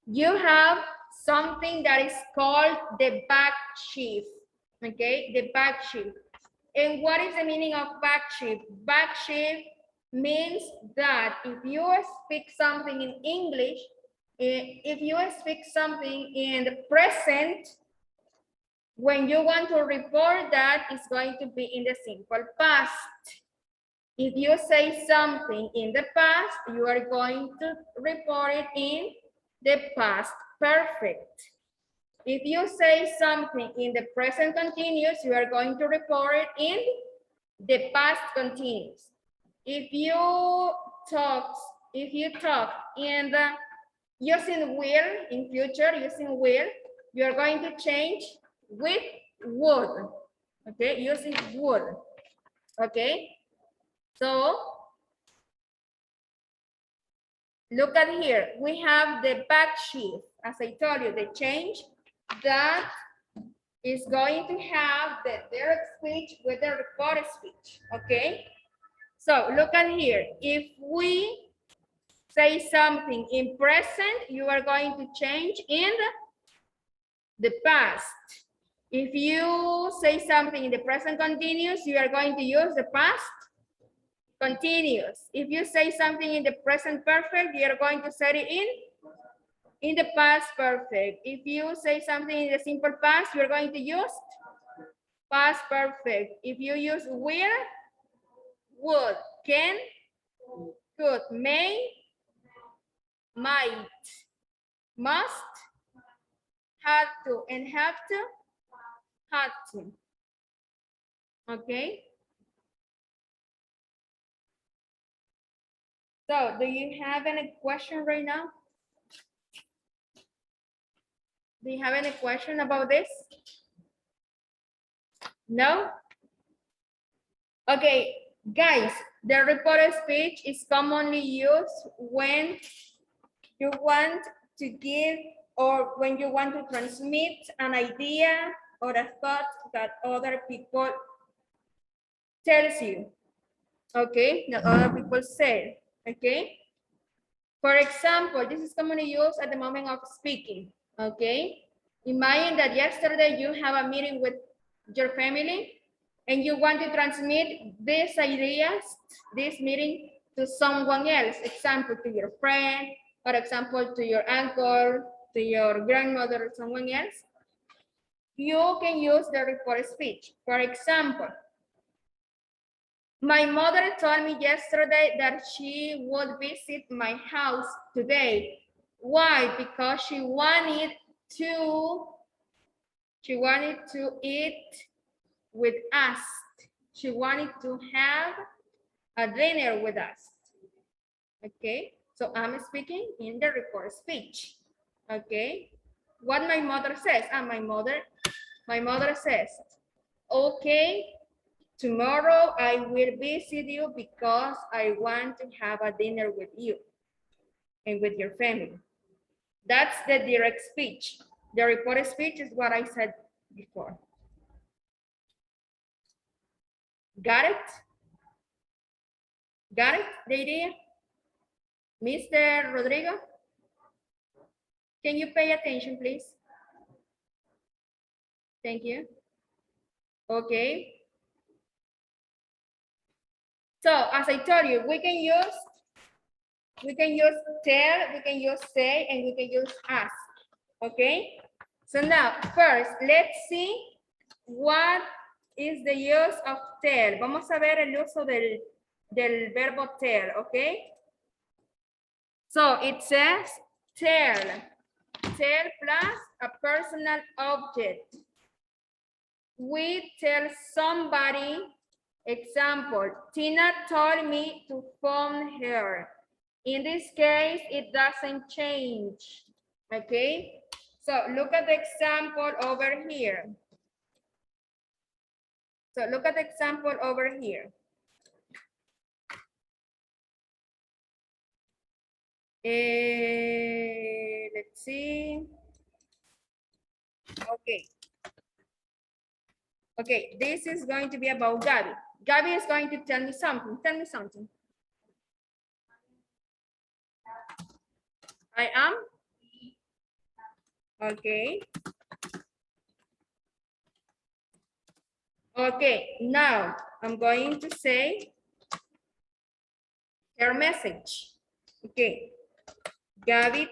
you have something that is called the back shift. Okay, the back shift. And what is the meaning of back shift? Back shift means that if you speak something in English, if you speak something in the present, when you want to report that, it's going to be in the simple past. If you say something in the past, you are going to report it in the past perfect. If you say something in the present continuous, you are going to report it in the past continuous. If you talk in the using will, in future using will, you are going to change with would. Okay, using would. Okay, so look at here. We have the back shift. As I told you, the change that is going to have the direct speech with the reported speech. Okay. So look at here. If we say something in present, you are going to change in the past. If you say something in the present continuous, you are going to use the past continuous. If you say something in the present perfect, you are going to say it in the past perfect. If you say something in the simple past, you're going to use past perfect. If you use will, would, can, could, may, might, must, had to, and have to, had to. Okay. So do you have any question right now? Do you have any question about this? No? Okay, guys, the reported speech is commonly used when you want to give or when you want to transmit an idea or a thought that other people tells you. Okay, that other people say. Okay. For example, this is commonly used at the moment of speaking. Okay. Imagine that yesterday you have a meeting with your family and you want to transmit these ideas, this meeting to someone else. Example, to your friend, for example, to your uncle, to your grandmother, or someone else. You can use the report speech. For example, my mother told me yesterday that she would visit my house today. Why? Because she wanted to eat with us. She wanted to have a dinner with us. Okay, so I'm speaking in the report speech. Okay, what my mother says, and my mother says, okay, tomorrow I will visit you because I want to have a dinner with you and with your family. That's the direct speech. The reported speech is what I said before. Got it? Got it, the idea? Mr. Rodrigo? Can you pay attention, please? Thank you. Okay. So as I told you, we can use We can use tell, we can use say, and we can use ask. Okay? So now, first, let's see what is the use of tell. Vamos a ver el uso del verbo tell, okay? So it says tell. Tell plus a personal object. We tell somebody, example, Tina told me to phone her. In this case, it doesn't change, okay? So look at the example over here. So look at the example over here. Let's see. Okay. Okay, this is going to be about Gabby. Gabby is going to tell me something. Tell me something. I am? Okay. Okay, now I'm going to say her message. Okay. Gabby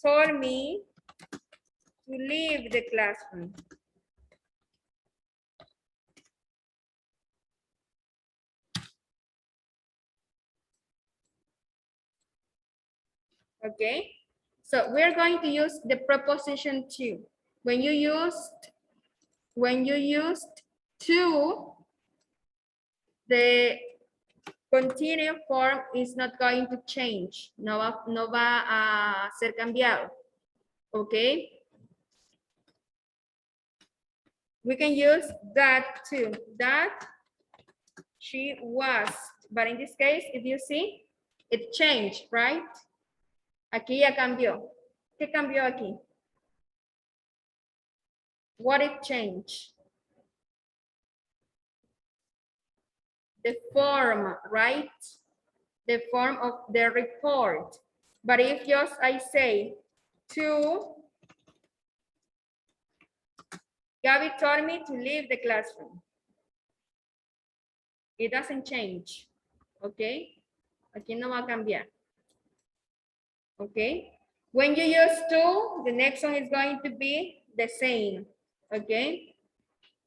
told me to leave the classroom. Okay, so we're going to use the preposition to. When you used to, the continuous form is not going to change. No va a ser cambiado. Okay. We can use that too. That she was. But in this case, if you see, it changed, right? Aquí ya cambió. ¿Qué cambió aquí? What it changed? The form, right? The form of the report. But if just I say to, Gabby told me to leave the classroom. It doesn't change. Okay? Aquí no va a cambiar. Okay? When you use to, the next one is going to be the same. Okay?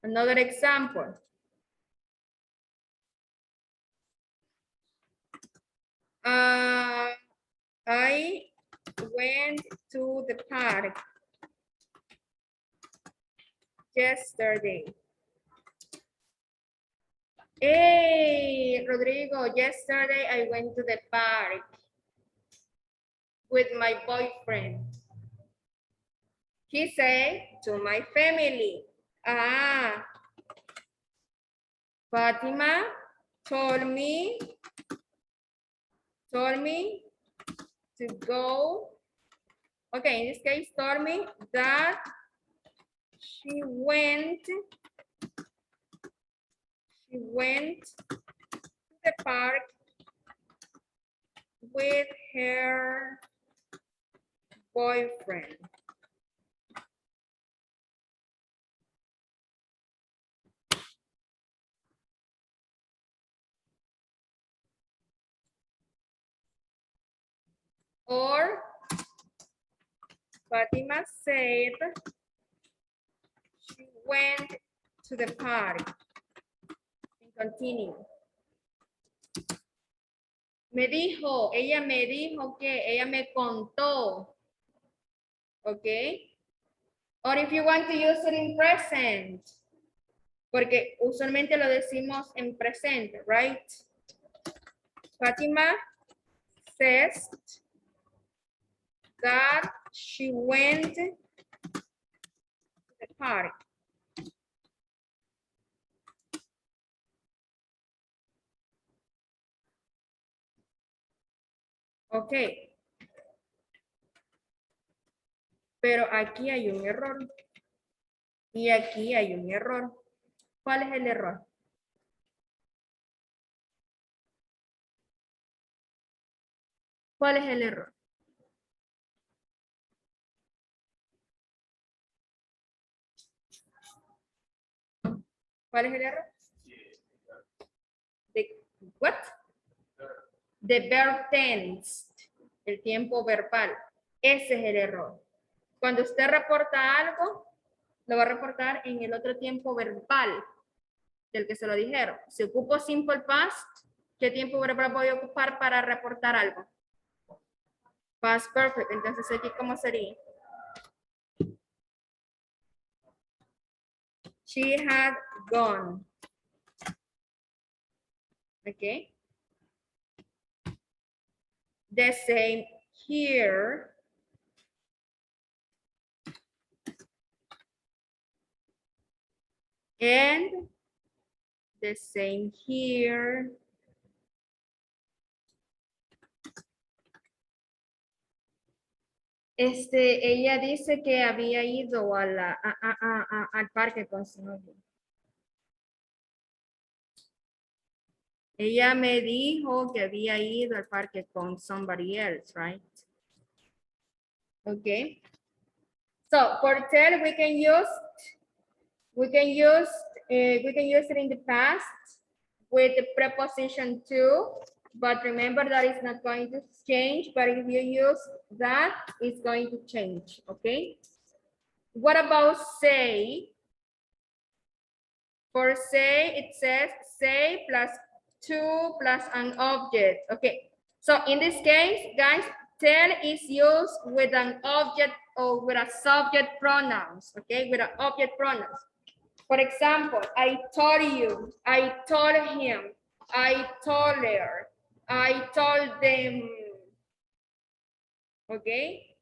Another example. I went to the park yesterday. Hey, Rodrigo, yesterday I went to the park with my boyfriend. He said to my family. Ah, Fatima told me to go. Okay, in this case, told me that she went to the park with her boyfriend. Or Fatima said she went to the park. And continue. Me dijo, ella me dijo que ella me contó. Okay. Or if you want to use it in present. Porque usualmente lo decimos en presente, right? Fatima says that she went to the park. Ok. Pero aquí hay un error. Y aquí hay un error. ¿Cuál es el error? ¿Cuál es el error? ¿Cuál es el error? ¿De what? The verb tense, el tiempo verbal. Ese es el error. Cuando usted reporta algo, lo va a reportar en el otro tiempo verbal del que se lo dijeron. Si ocupo simple past, ¿qué tiempo verbal voy a ocupar para reportar algo? Past perfect. Entonces aquí, ¿cómo sería? She had gone. Okay. The same here. And the same here. Ella dice que había ido al parque con su novio. Ella me dijo que había ido al parque con somebody else, right? Okay. So for tell, we can use it in the past with the preposition to, but remember that it's not going to change, but if you use that, it's going to change, okay? What about say? For say, it says say plus to plus an object, okay? So in this case, guys, tell is used with an object or with a subject pronouns, okay? With an object pronouns. For example, I told you, I told him, I told her, I told them, okay?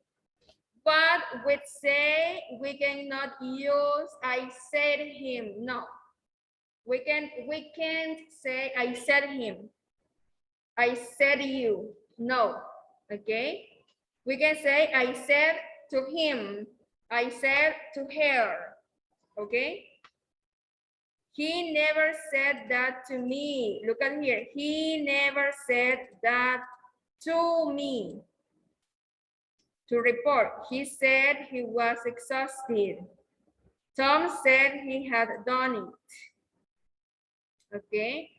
But with say, we cannot use I said him, no. We can't say I said him, I said you, no, okay? We can say I said to him, I said to her, okay? He never said that to me. Look at here. He never said that to me. To report, he said he was exhausted. Tom said he had done it. Okay.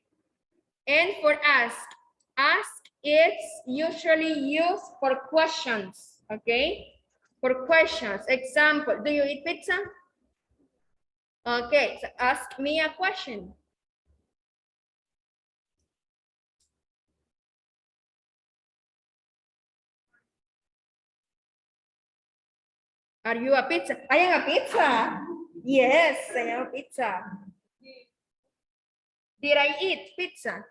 And for ask is usually used for questions. Okay. For questions. Example, do you eat pizza? Okay, so ask me a question. Are you a pizza? I am a pizza. Yes, I am a pizza. Did I eat pizza?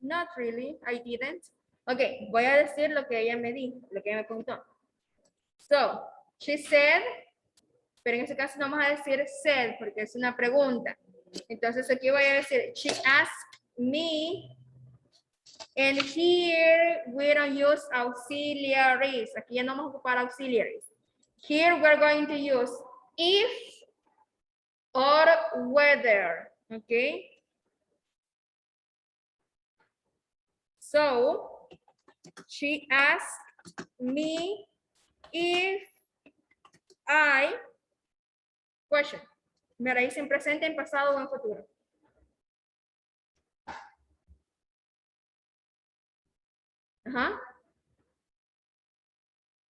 Not really, I didn't. Okay, voy a decir lo que ella me dijo, lo que ella me preguntó. So, she said, pero en este caso no vamos a decir said porque es una pregunta. Entonces aquí voy a decir, she asked me, and here we don't use auxiliaries. Aquí ya no vamos a ocupar auxiliaries. Here we're going to use if or whether, okay? So, she asked me if I, question, me la hice en presente, en pasado o en futuro.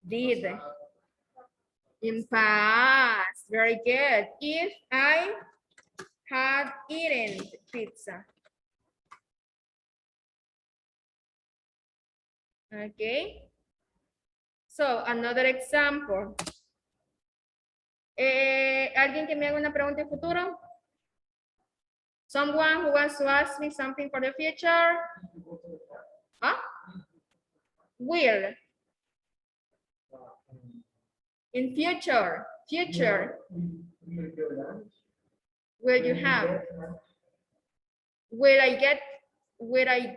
Did. In past, very good. If I had eaten pizza. Okay. So, another example. ¿Alguien que me haga una pregunta en futuro? Someone who wants to ask me something for the future? Huh? Will. In future. Will you have? Will I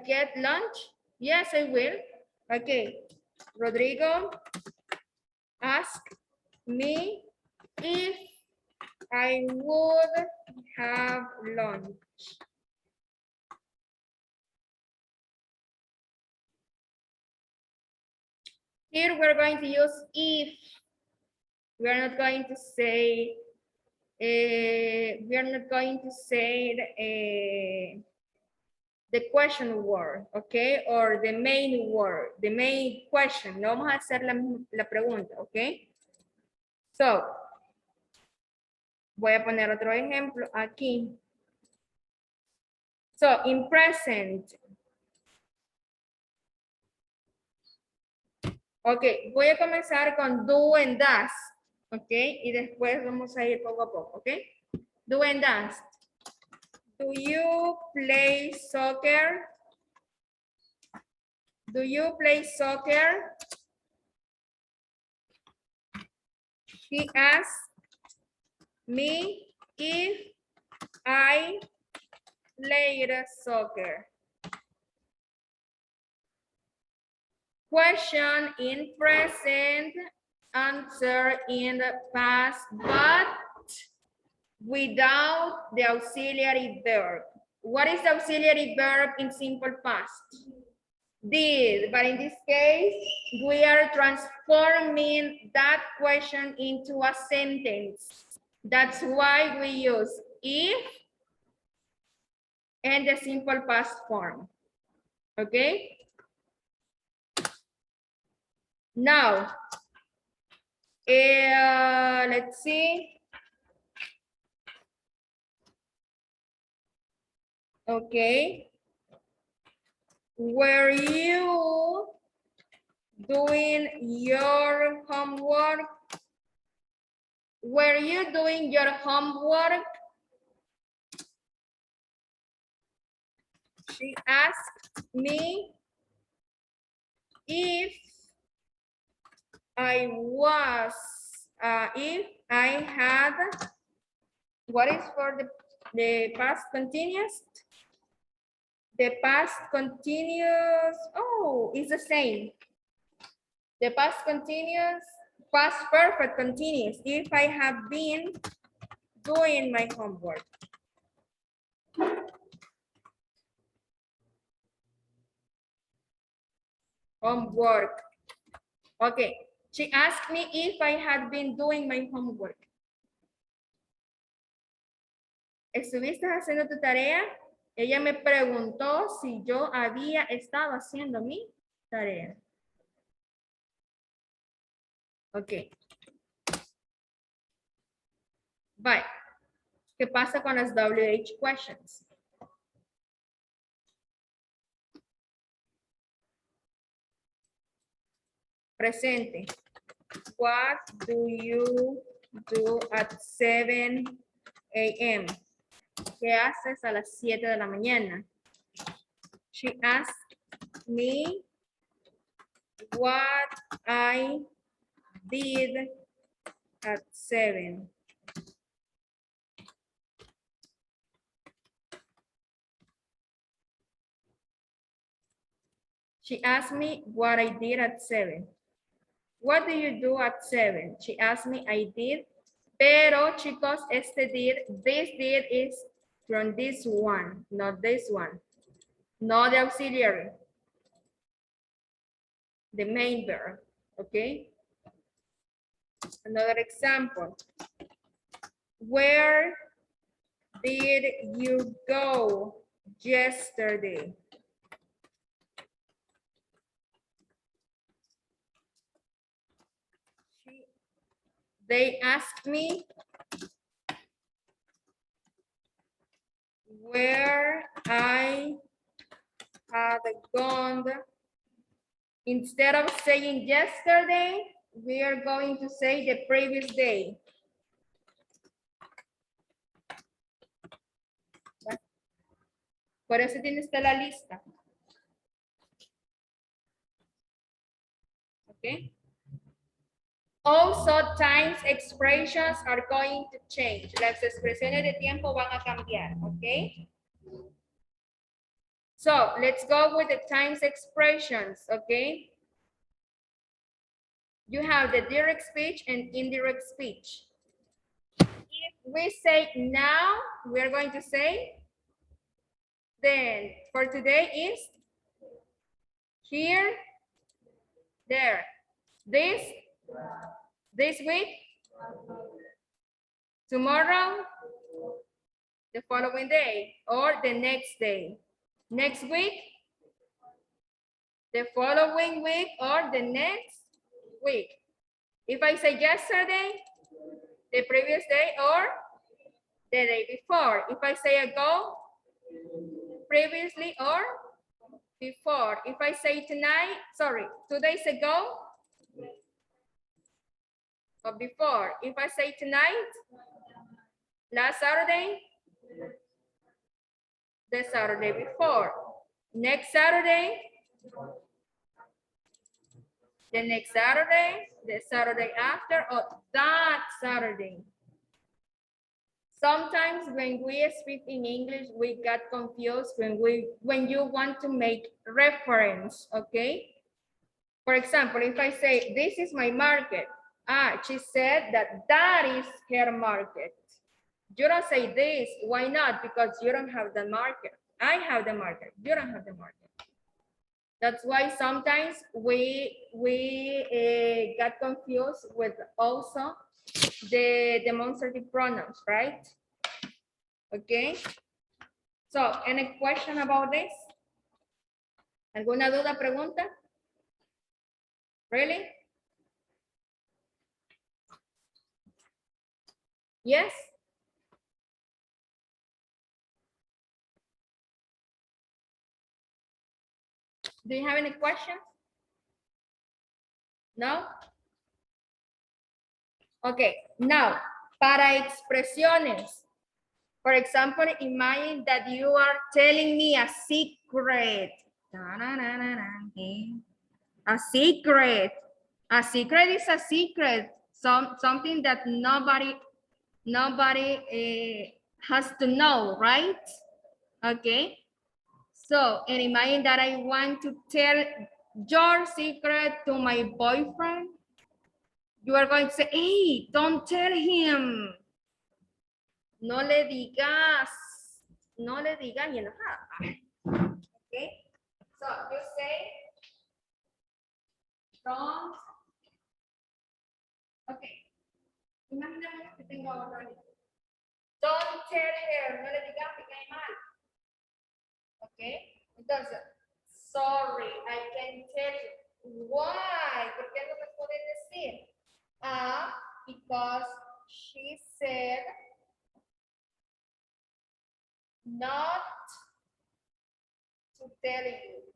get lunch? Yes, I will. Okay. Rodrigo, ask me if I would have lunch. Here we're going to use if. We are not going to say we are not going to say the question word, okay, or the main word, the main question. No vamos a hacer la pregunta, okay. So, voy a poner otro ejemplo aquí. So, in present. Ok, voy a comenzar con do and does, ok, y después vamos a ir poco a poco, ok. Do and does. Do you play soccer? Do you play soccer? He asked me if I played soccer. Question in present, answer in the past, but without the auxiliary verb. What is the auxiliary verb in simple past? Did, but in this case, we are transforming that question into a sentence. That's why we use if and the simple past form. Okay? Now, let's see. Okay. Were you doing your homework? Were you doing your homework? She asked me if I was, if I had, what is for the past continuous? The past continuous, oh, it's the same. The past continuous, past perfect continuous, if I have been doing my homework. Homework. Okay, she asked me if I had been doing my homework. ¿Estuviste haciendo tu tarea? Ella me preguntó si yo había estado haciendo mi tarea. Ok. Bye. ¿Qué pasa con las WH questions? Presente. What do you do at 7 a.m.? ¿Qué haces a las 7 de la mañana? She asked me what I did at 7. She asked me what I did at 7. What do you do at 7? She asked me, I did. Pero, chicos, this did is from this one, not this one. Not the auxiliary. The main verb, okay? Another example. Where did you go yesterday? They asked me where I had gone. Instead of saying yesterday, we are going to say the previous day. Por eso tiene usted la lista. Okay. Also, times expressions are going to change. Las expresiones de tiempo van a cambiar, okay? So, let's go with the times expressions, okay? You have the direct speech and indirect speech. If we say now, we're going to say then. For today is here, there. This week, Tomorrow, the following day, or the next day. Next week, the following week, or the next week. If I say yesterday, the previous day, or the day before. If I say ago, previously, or before. If I say tonight, sorry, 2 days ago, or before. If I say tonight, last Saturday, the Saturday before. Next Saturday, the next Saturday, the Saturday after, or that Saturday. Sometimes when we speak in English, we get confused when you want to make reference, okay? For example, if I say, this is my market. She said that that is her market. You don't say this. Why not? Because you don't have the market. I have the market. You don't have the market. That's why sometimes we got confused with also the demonstrative pronouns, right? Okay. So, any question about this? ¿Alguna duda, pregunta? Really? Yes? Do you have any questions? No? Okay, now, para expresiones. For example, imagine that you are telling me a secret. A secret. A secret is a secret. Something that nobody has to know, right? Okay. So, and imagine that I want to tell your secret to my boyfriend. You are going to say, hey, don't tell him. No le digas. No le digas y enojada. Okay. So, you say, don't. Okay. Imaginemos que tengo ahora. Don't tell her. No le digas que cae mal. Okay. Entonces, sorry, I can tell you. Why? ¿Por qué no me puedes decir? Because she said not to tell you.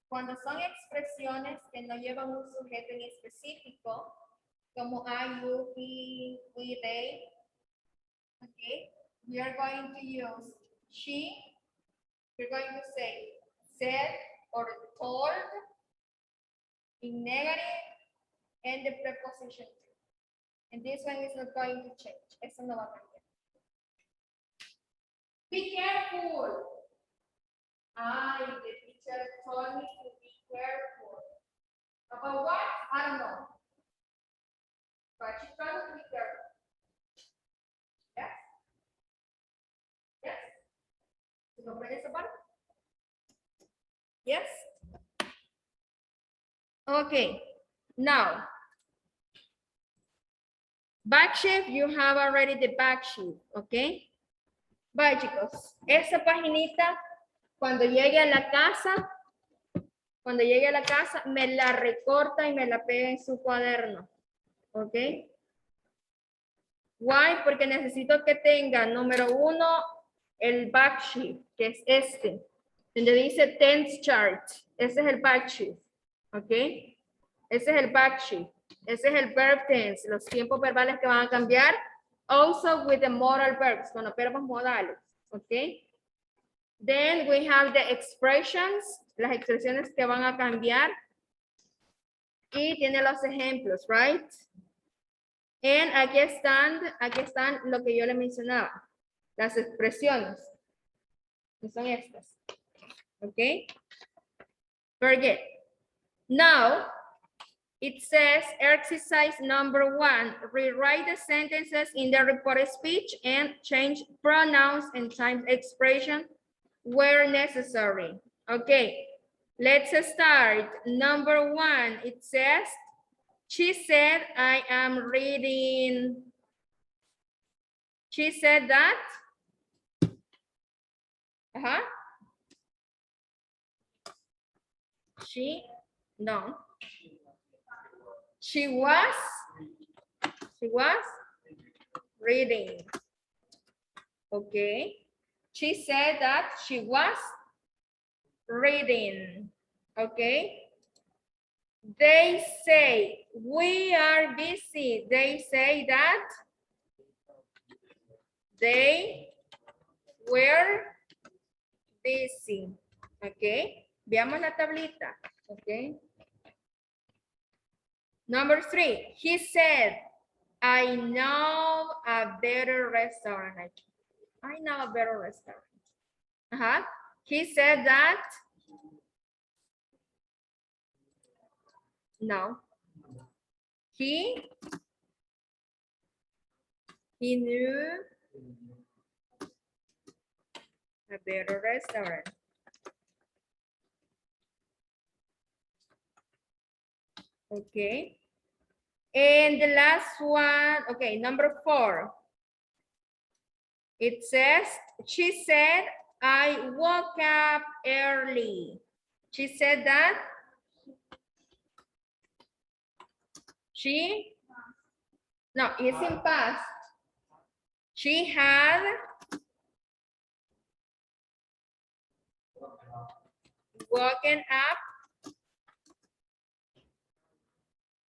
Cuando son expresiones que no llevan un sujeto en específico, como I, you, he, we, they, okay, we are going to use she. We're going to say said or told in negative and the preposition to. And this one is not going to change. Eso no va a cambiar. Be careful. The teacher told me to be careful. About what? I don't know. But she told me to be careful. Yes? Yes? ¿Se comprende esa parte? Yes? Okay. Now, back shift, you have already the back shift, okay? Bye, chicos. Esa paginita, cuando llegue a la casa, me la recorta y me la pega en su cuaderno, ¿ok? Why? Porque necesito que tenga, número 1, el backsheet, que es este, donde dice tense chart. Ese es el backsheet, ¿ok? Ese es el backsheet. Ese es el verb tense, los tiempos verbales que van a cambiar. Also with the modal verbs, con los verbos modales, ¿ok? Then we have the expressions, las expresiones que van a cambiar. Y tiene los ejemplos, right? And aquí están lo que yo le mencionaba, las expresiones, que son estas. ¿Ok? Very good. Now, it says exercise number 1, rewrite the sentences in the reported speech and change pronouns and time expression where necessary. Okay, let's start. Number 1, it says She said, I am reading. She said that. Uh-huh. No. She was reading. Okay. She said that she was reading. Okay. They say, we are busy. They say that they were busy. Okay. Veamos la tablita. Okay. Number 3, he said, I know a better restaurant. I know a better restaurant. Uh-huh. He said that. No. He knew a better restaurant. Okay. And the last one, okay, number 4. It says, she said, I woke up early. She said that. No, it's in past. She had woken up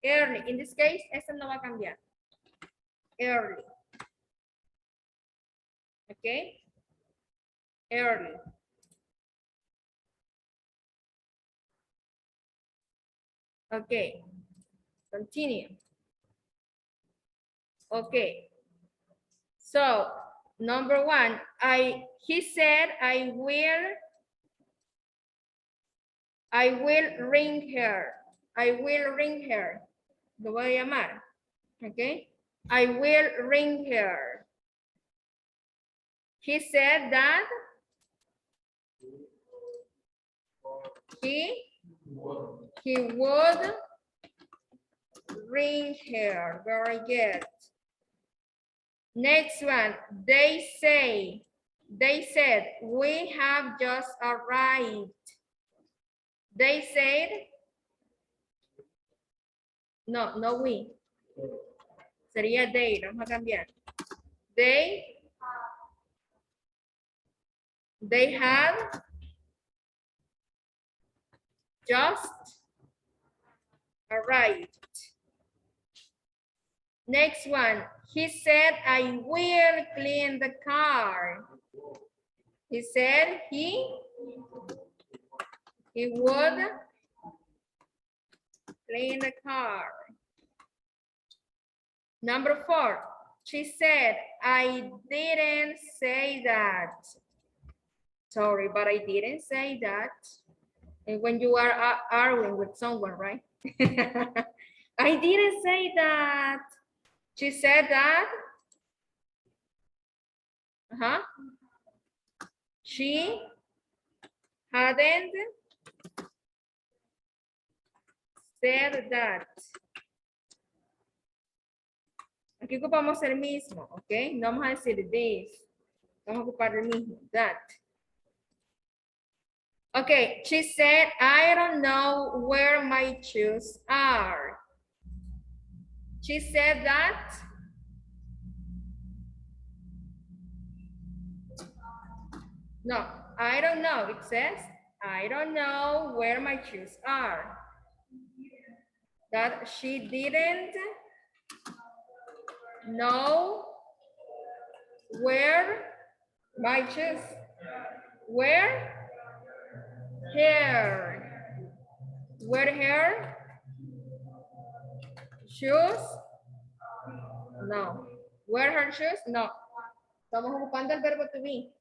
early. In this case, eso no va a cambiar. Early. Okay. Early. Okay. Continue. Okay. So, number 1, he said, I will ring her. I will ring her. Lo voy a llamar. Okay. I will ring her. He said that he would ring her. Very good. Next one, they said, we have just arrived. They said, no we. Sería they, vamos a cambiar. They had just arrived. Next one, he said, I will clean the car. He said he would clean the car. Number 4, she said, I didn't say that. Sorry, but I didn't say that. And when you are arguing with someone, right? I didn't say that. She said that. She hadn't said that. Aquí ocupamos el mismo, ¿ok? No vamos a decir this. Vamos a ocupar el mismo, that. Okay, she said, I don't know where my shoes are. She said that. No, I don't know. It says, I don't know where my shoes are. That she didn't know where my shoes. Where? Her. Where her shoes? No. Where her shoes? No. Estamos ocupando el verbo to be.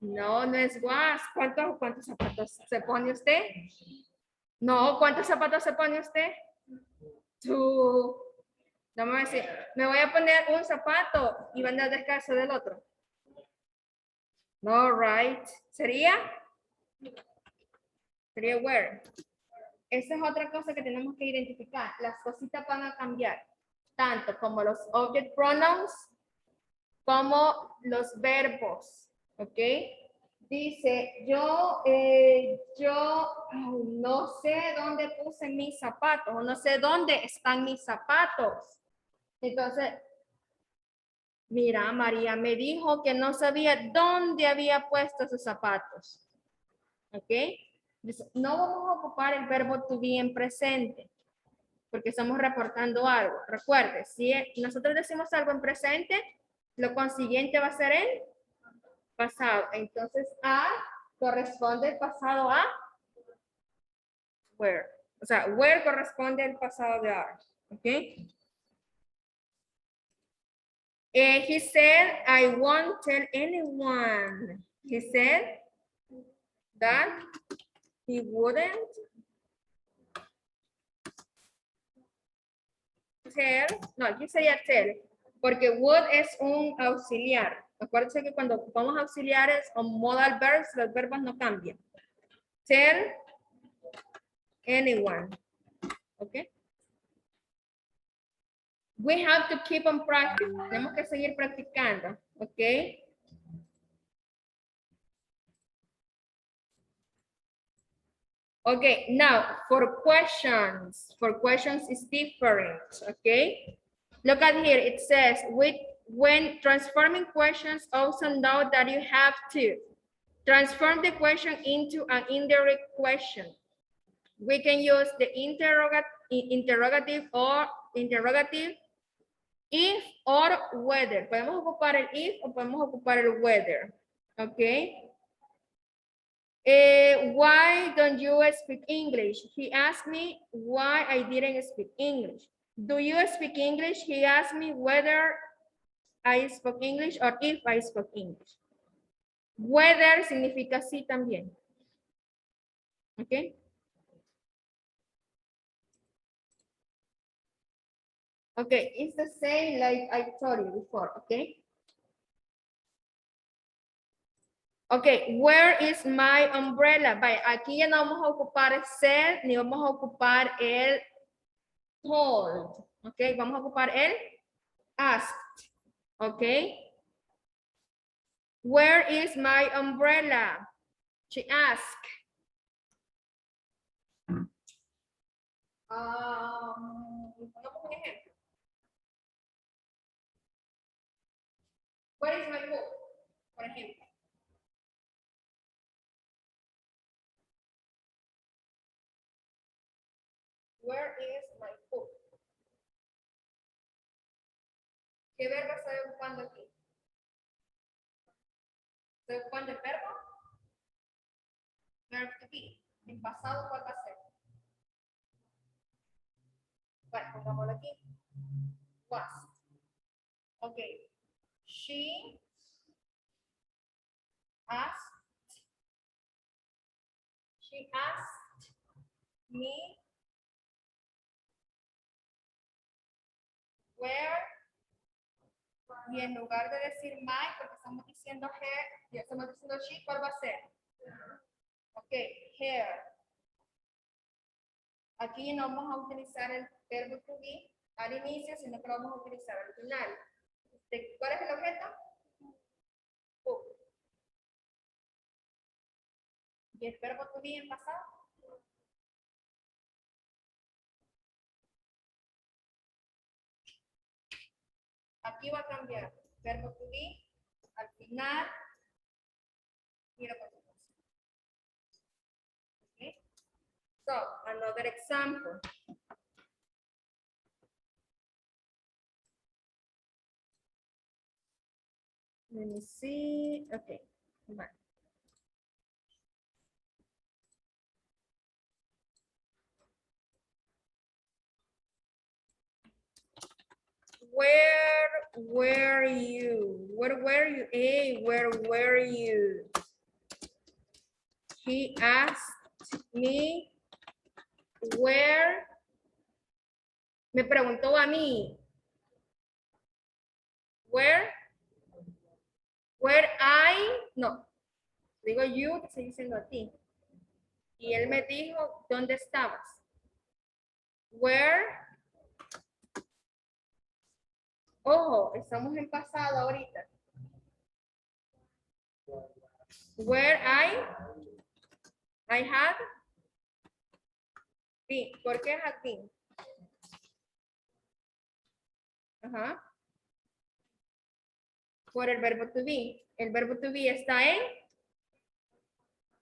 No, no es was. ¿Cuántos zapatos se pone usted? No, ¿cuántos zapatos se pone usted? Two. Vamos a decir, me voy a poner un zapato y van a descalzo del otro. No, right. ¿Sería where? esa es otra cosa que tenemos que identificar. Las cositas van a cambiar, tanto como los object pronouns, como los verbos, ¿ok? Dice, yo no sé dónde puse mis zapatos, o no sé dónde están mis zapatos. Entonces, mira, María me dijo que no sabía dónde había puesto sus zapatos. ¿Ok? Entonces, no vamos a ocupar el verbo to be en presente, porque estamos reportando algo. Recuerde, si nosotros decimos algo en presente, lo consiguiente va a ser en pasado. Entonces, a corresponde el pasado a where. O sea, where corresponde el pasado de are. ¿Ok? He said, I won't tell anyone. He said that he wouldn't tell. No, aquí sería tell, porque would es un auxiliar. Acuérdense que cuando ocupamos auxiliares o modal verbs, los verbos no cambian. Tell anyone. ¿Ok? We have to keep on practicing. Tenemos que seguir practicando. ¿Ok? Okay, now for questions is different, okay? Look at here, it says, when transforming questions, also know that you have to transform the question into an indirect question. We can use the interrogative or interrogative, if or whether. Podemos ocupar el if o podemos ocupar el whether, okay? Why don't you speak English? He asked me why I didn't speak English. Do you speak English? He asked me whether I spoke English or if I spoke English. Whether significa sí también. Okay. Okay, it's the same like I told you before, okay? Okay, where is my umbrella? Vaya, aquí ya no vamos a ocupar el ser, ni vamos a ocupar el told. Okay, vamos a ocupar el asked. Okay. Where is my umbrella? She asked. Pongamos un ejemplo. Where is my book? Por ejemplo. Where is my book? ¿Qué verbo estoy ocupando aquí? ¿Estoy ocupando el verbo? Verb to be. En pasado, ¿cuál va a ser? Bueno, pongámoslo aquí. Was. Ok. She asked. She asked me where. Y en lugar de decir my, porque estamos diciendo her, ya estamos diciendo she, ¿cuál va a ser? Ok, here. Aquí no vamos a utilizar el verbo to be al inicio, sino que lo vamos a utilizar al final. ¿Cuál es el objeto? Book. ¿Y el verbo to be en pasado? Aquí va a cambiar. Verbo to be al final y la continuación. Okay. So, another example. Let me see. Okay. Bueno. Where were you? Where were you? Hey, where were you? He asked me where. Me preguntó a mí. Where no. Digo you, te estoy diciendo a ti. Y él me dijo, ¿dónde estabas? Where. Ojo, estamos en pasado ahorita. Where I had been. ¿Por qué had been? Ajá. Por el verbo to be. El verbo to be está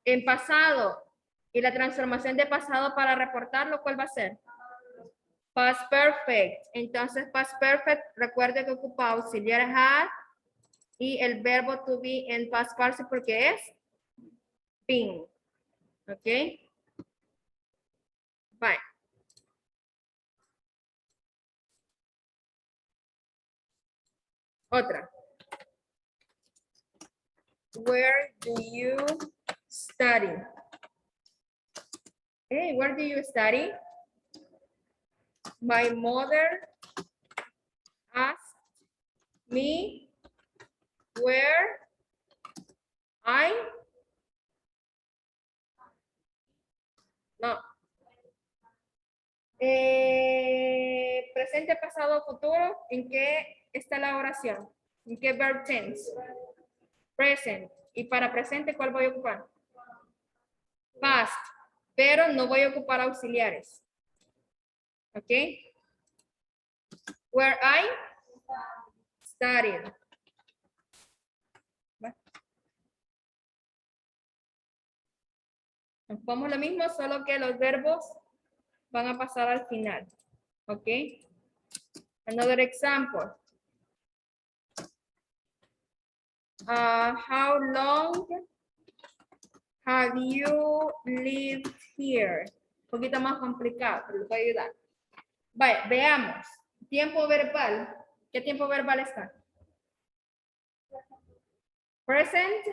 en pasado. Y la transformación de pasado para reportarlo, ¿cuál va a ser? Past perfect. Entonces, past perfect, recuerde que ocupa auxiliar had y el verbo to be en past participle porque es been. ¿Ok? Bye. Otra. Where do you study? Hey, where do you study? My mother asked me where no. Presente, pasado, futuro, ¿en qué está la oración? ¿En qué verb tense? Present. Y para presente, ¿cuál voy a ocupar? Past. Pero no voy a ocupar auxiliares. ¿Ok? Where I studied. Nos ponemos lo mismo, solo que los verbos van a pasar al final. ¿Ok? Another example. How long have you lived here? Un poquito más complicado, pero les voy a ayudar. Vaya, veamos. Tiempo verbal. ¿Qué tiempo verbal está? Present.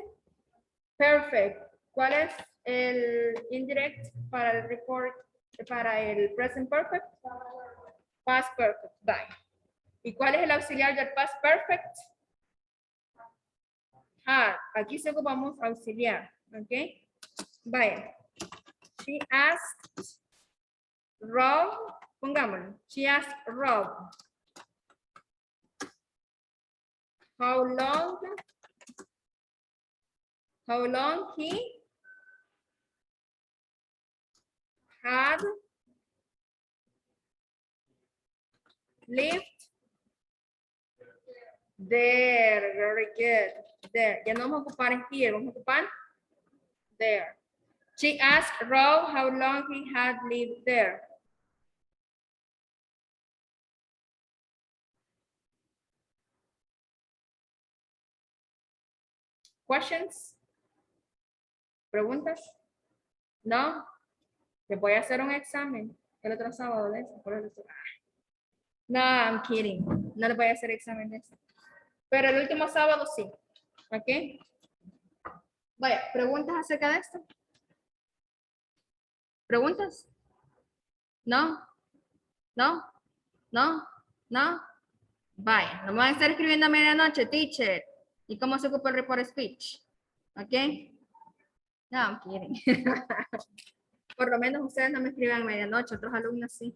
Perfect. ¿Cuál es el indirect para el report, para el present perfect? Past perfect. Bye. ¿Y cuál es el auxiliar del past perfect? Had. Aquí se ocupamos auxiliar. ¿Ok? Vaya. She asked Rob. Pongámoslo. She asked Rob. How long he had lived there. Very good. There. Ya no vamos a ocupar en here, vamos a ocupar there. She asked Rob how long he had lived there. Questions? ¿Preguntas? No. Les voy a hacer un examen el otro sábado de eso. Por eso. No, I'm kidding. No les voy a hacer examen de eso. Pero el último sábado sí. ¿Ok? Vaya, ¿preguntas acerca de esto? ¿Preguntas? ¿No? ¿No? ¿No? ¿No? Vaya, no me van a estar escribiendo a medianoche, teacher. ¿Y cómo se ocupa el report speech? ¿Ok? No, I'm kidding. Por lo menos ustedes no me escriben a medianoche, otros alumnos sí.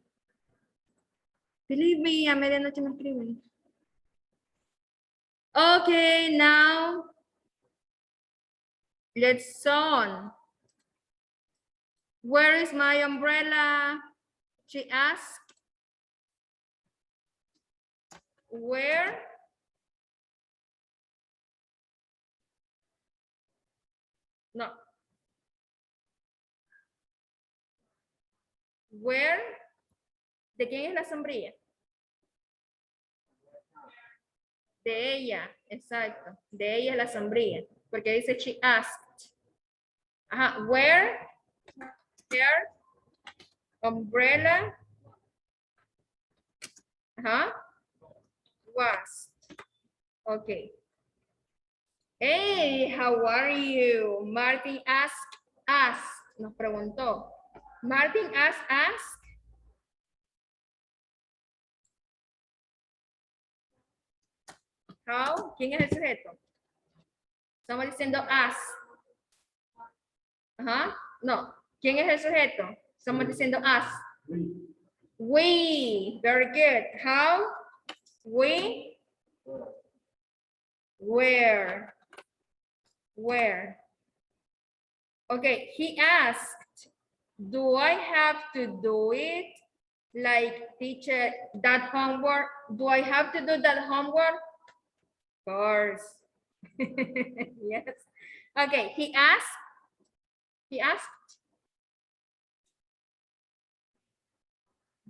Believe me, a medianoche me escriben. Okay, now let's on. Where is my umbrella? She asked. Where? No. Where? ¿De quién es la sombrilla? De ella, exacto. De ella es la sombrilla. Porque dice she asked. Ajá, where? Her umbrella. Ajá. Was. Okay. Hey, how are you? Martin asked us. Nos preguntó. Martin asked us. How? ¿Quién es el sujeto? Estamos diciendo us. Ajá. No. ¿Quién es el sujeto? Estamos diciendo us. We, very good. How? We where? Okay, he asked, do I have to do it? Like teacher, that homework, do I have to do that homework? Of course. Yes. Okay, he asked.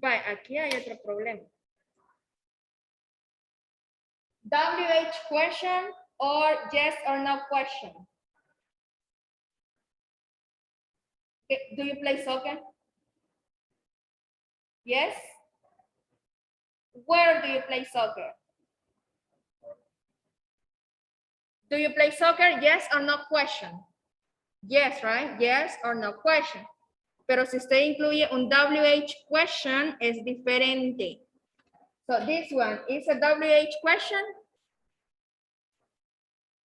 But aquí hay otro problema. WH question or yes or no question? Okay, do you play soccer? Yes? Where do you play soccer? Do you play soccer? Yes or no question? Yes, right? Yes or no question. Pero si usted incluye un WH question, es diferente. So this one is a WH question.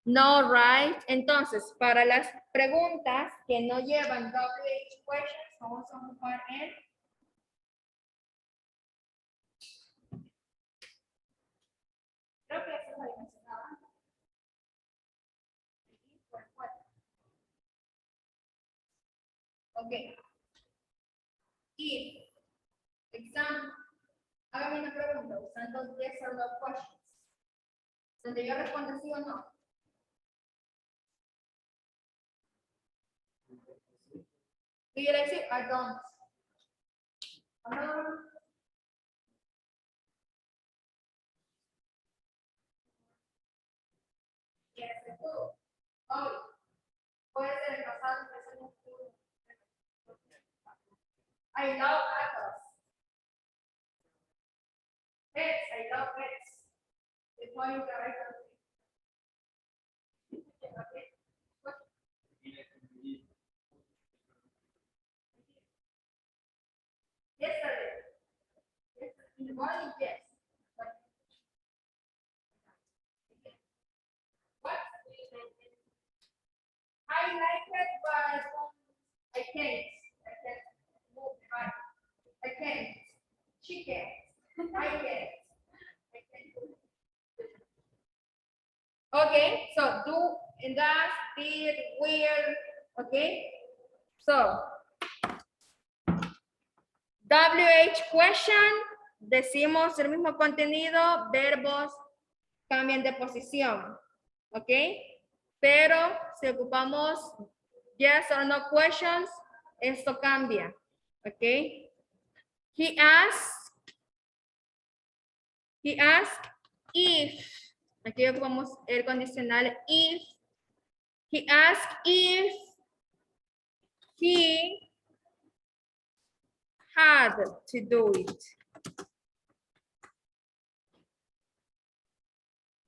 No, right? Entonces, para las preguntas que no llevan WH questions, vamos a ocupar el creo que eso es lo que mencionaba. Ok. If, example, hágame una pregunta usando yes or no questions. Donde yo respondo sí o no. Do you like it? I don't. No. Yes, I do. Oh, puede ser el pasado, puede ser el futuro. I love apples. Pets, I love pets. The point that I don't. Okay. Yesterday. In the morning, yes. What? I like it, but I can't. I can't move my. I can't. She can't. I can't. I can't. Okay, so do and does, did, will. Okay, so WH question, decimos el mismo contenido, verbos cambian de posición. Ok, pero si ocupamos yes or no questions, esto cambia. Ok, he asked if, aquí ocupamos el condicional if, he asked if he had to do it.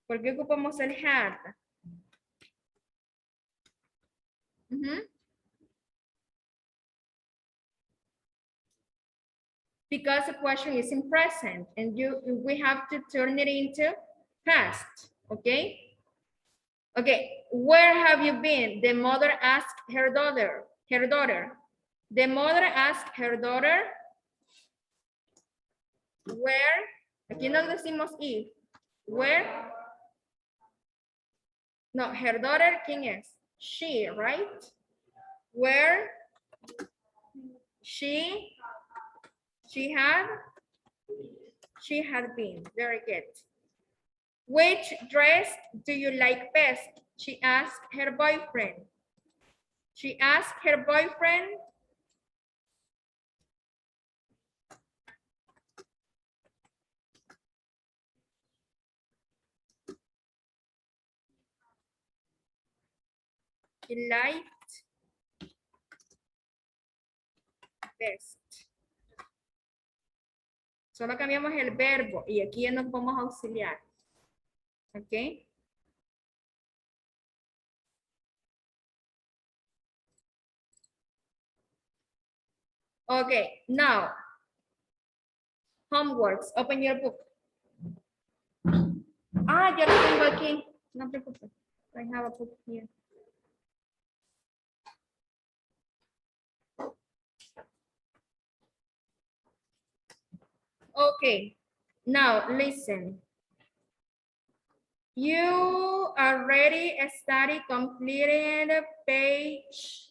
¿Por qué ocupamos el had? Because the question is in present and we have to turn it into past. Okay. Okay. Where have you been? The mother asked her daughter. The mother asked her daughter. Where? Aquí no decimos if. Where? No, her daughter, ¿quién es? She, right? Where? She had been. Very good. Which dress do you like best? She asked her boyfriend. He liked best. Solo cambiamos el verbo y aquí ya nos vamos a auxiliar. ¿Ok? Okay, now, homeworks, open your book. Ah, yo lo tengo aquí, no te preocupes. I have a book here. Okay, now listen. You already study completed page.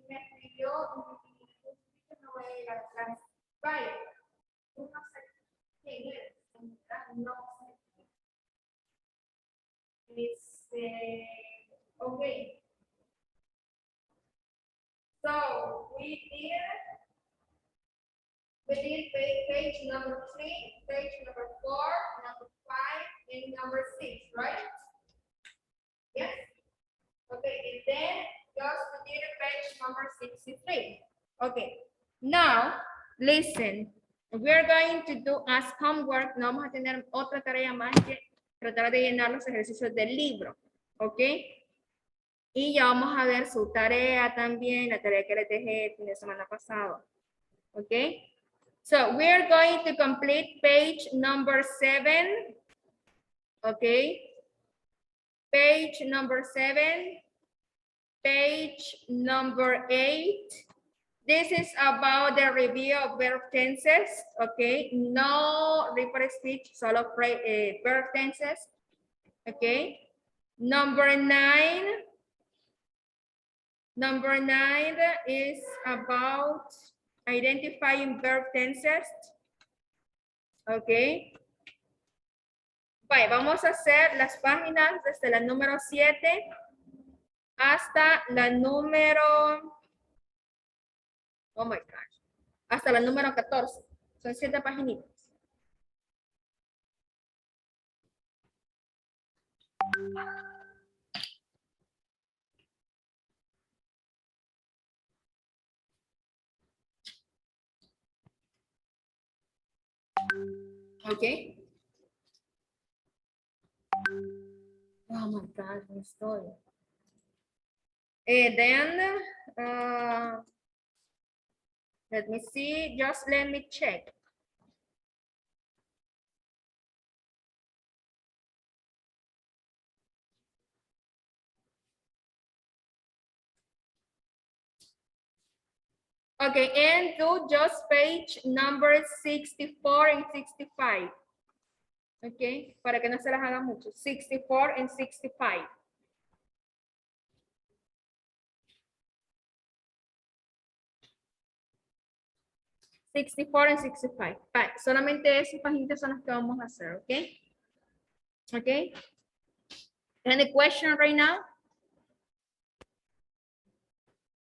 Me escribió, no voy a ir a clase. Vaya, no sé quién es, no sé. Okay. So we did page number 3, page number 4, number 5, and number 6, right? Yes. Okay, and then just we did page number 63. Okay. Now, listen. We're going to do as homework. No vamos a tener otra tarea más que tratar de llenar los ejercicios del libro. ¿Ok? Y ya vamos a ver su tarea también, la tarea que les dejé el fin de semana pasado. ¿Ok? So, we're going to complete page number 7. ¿Ok? Page number 7. Page number 8. This is about the review of verb tenses, okay? No report speech, solo verb tenses, okay? Number 9. Number 9 is about identifying verb tenses, okay? Vale, vamos a hacer las páginas desde la número 7 hasta la número... Oh my gosh. Hasta la número 14. Son 7 paginitas. Ok. Oh my gosh, no estoy. Then, let me see. Just let me check. Okay, and do just page number 64 and 65. Okay, para que no se las haga mucho. 64 and 65. and 65. Vale, solamente esas páginas son las que vamos a hacer, ¿ok? ¿Ok? Any question right now?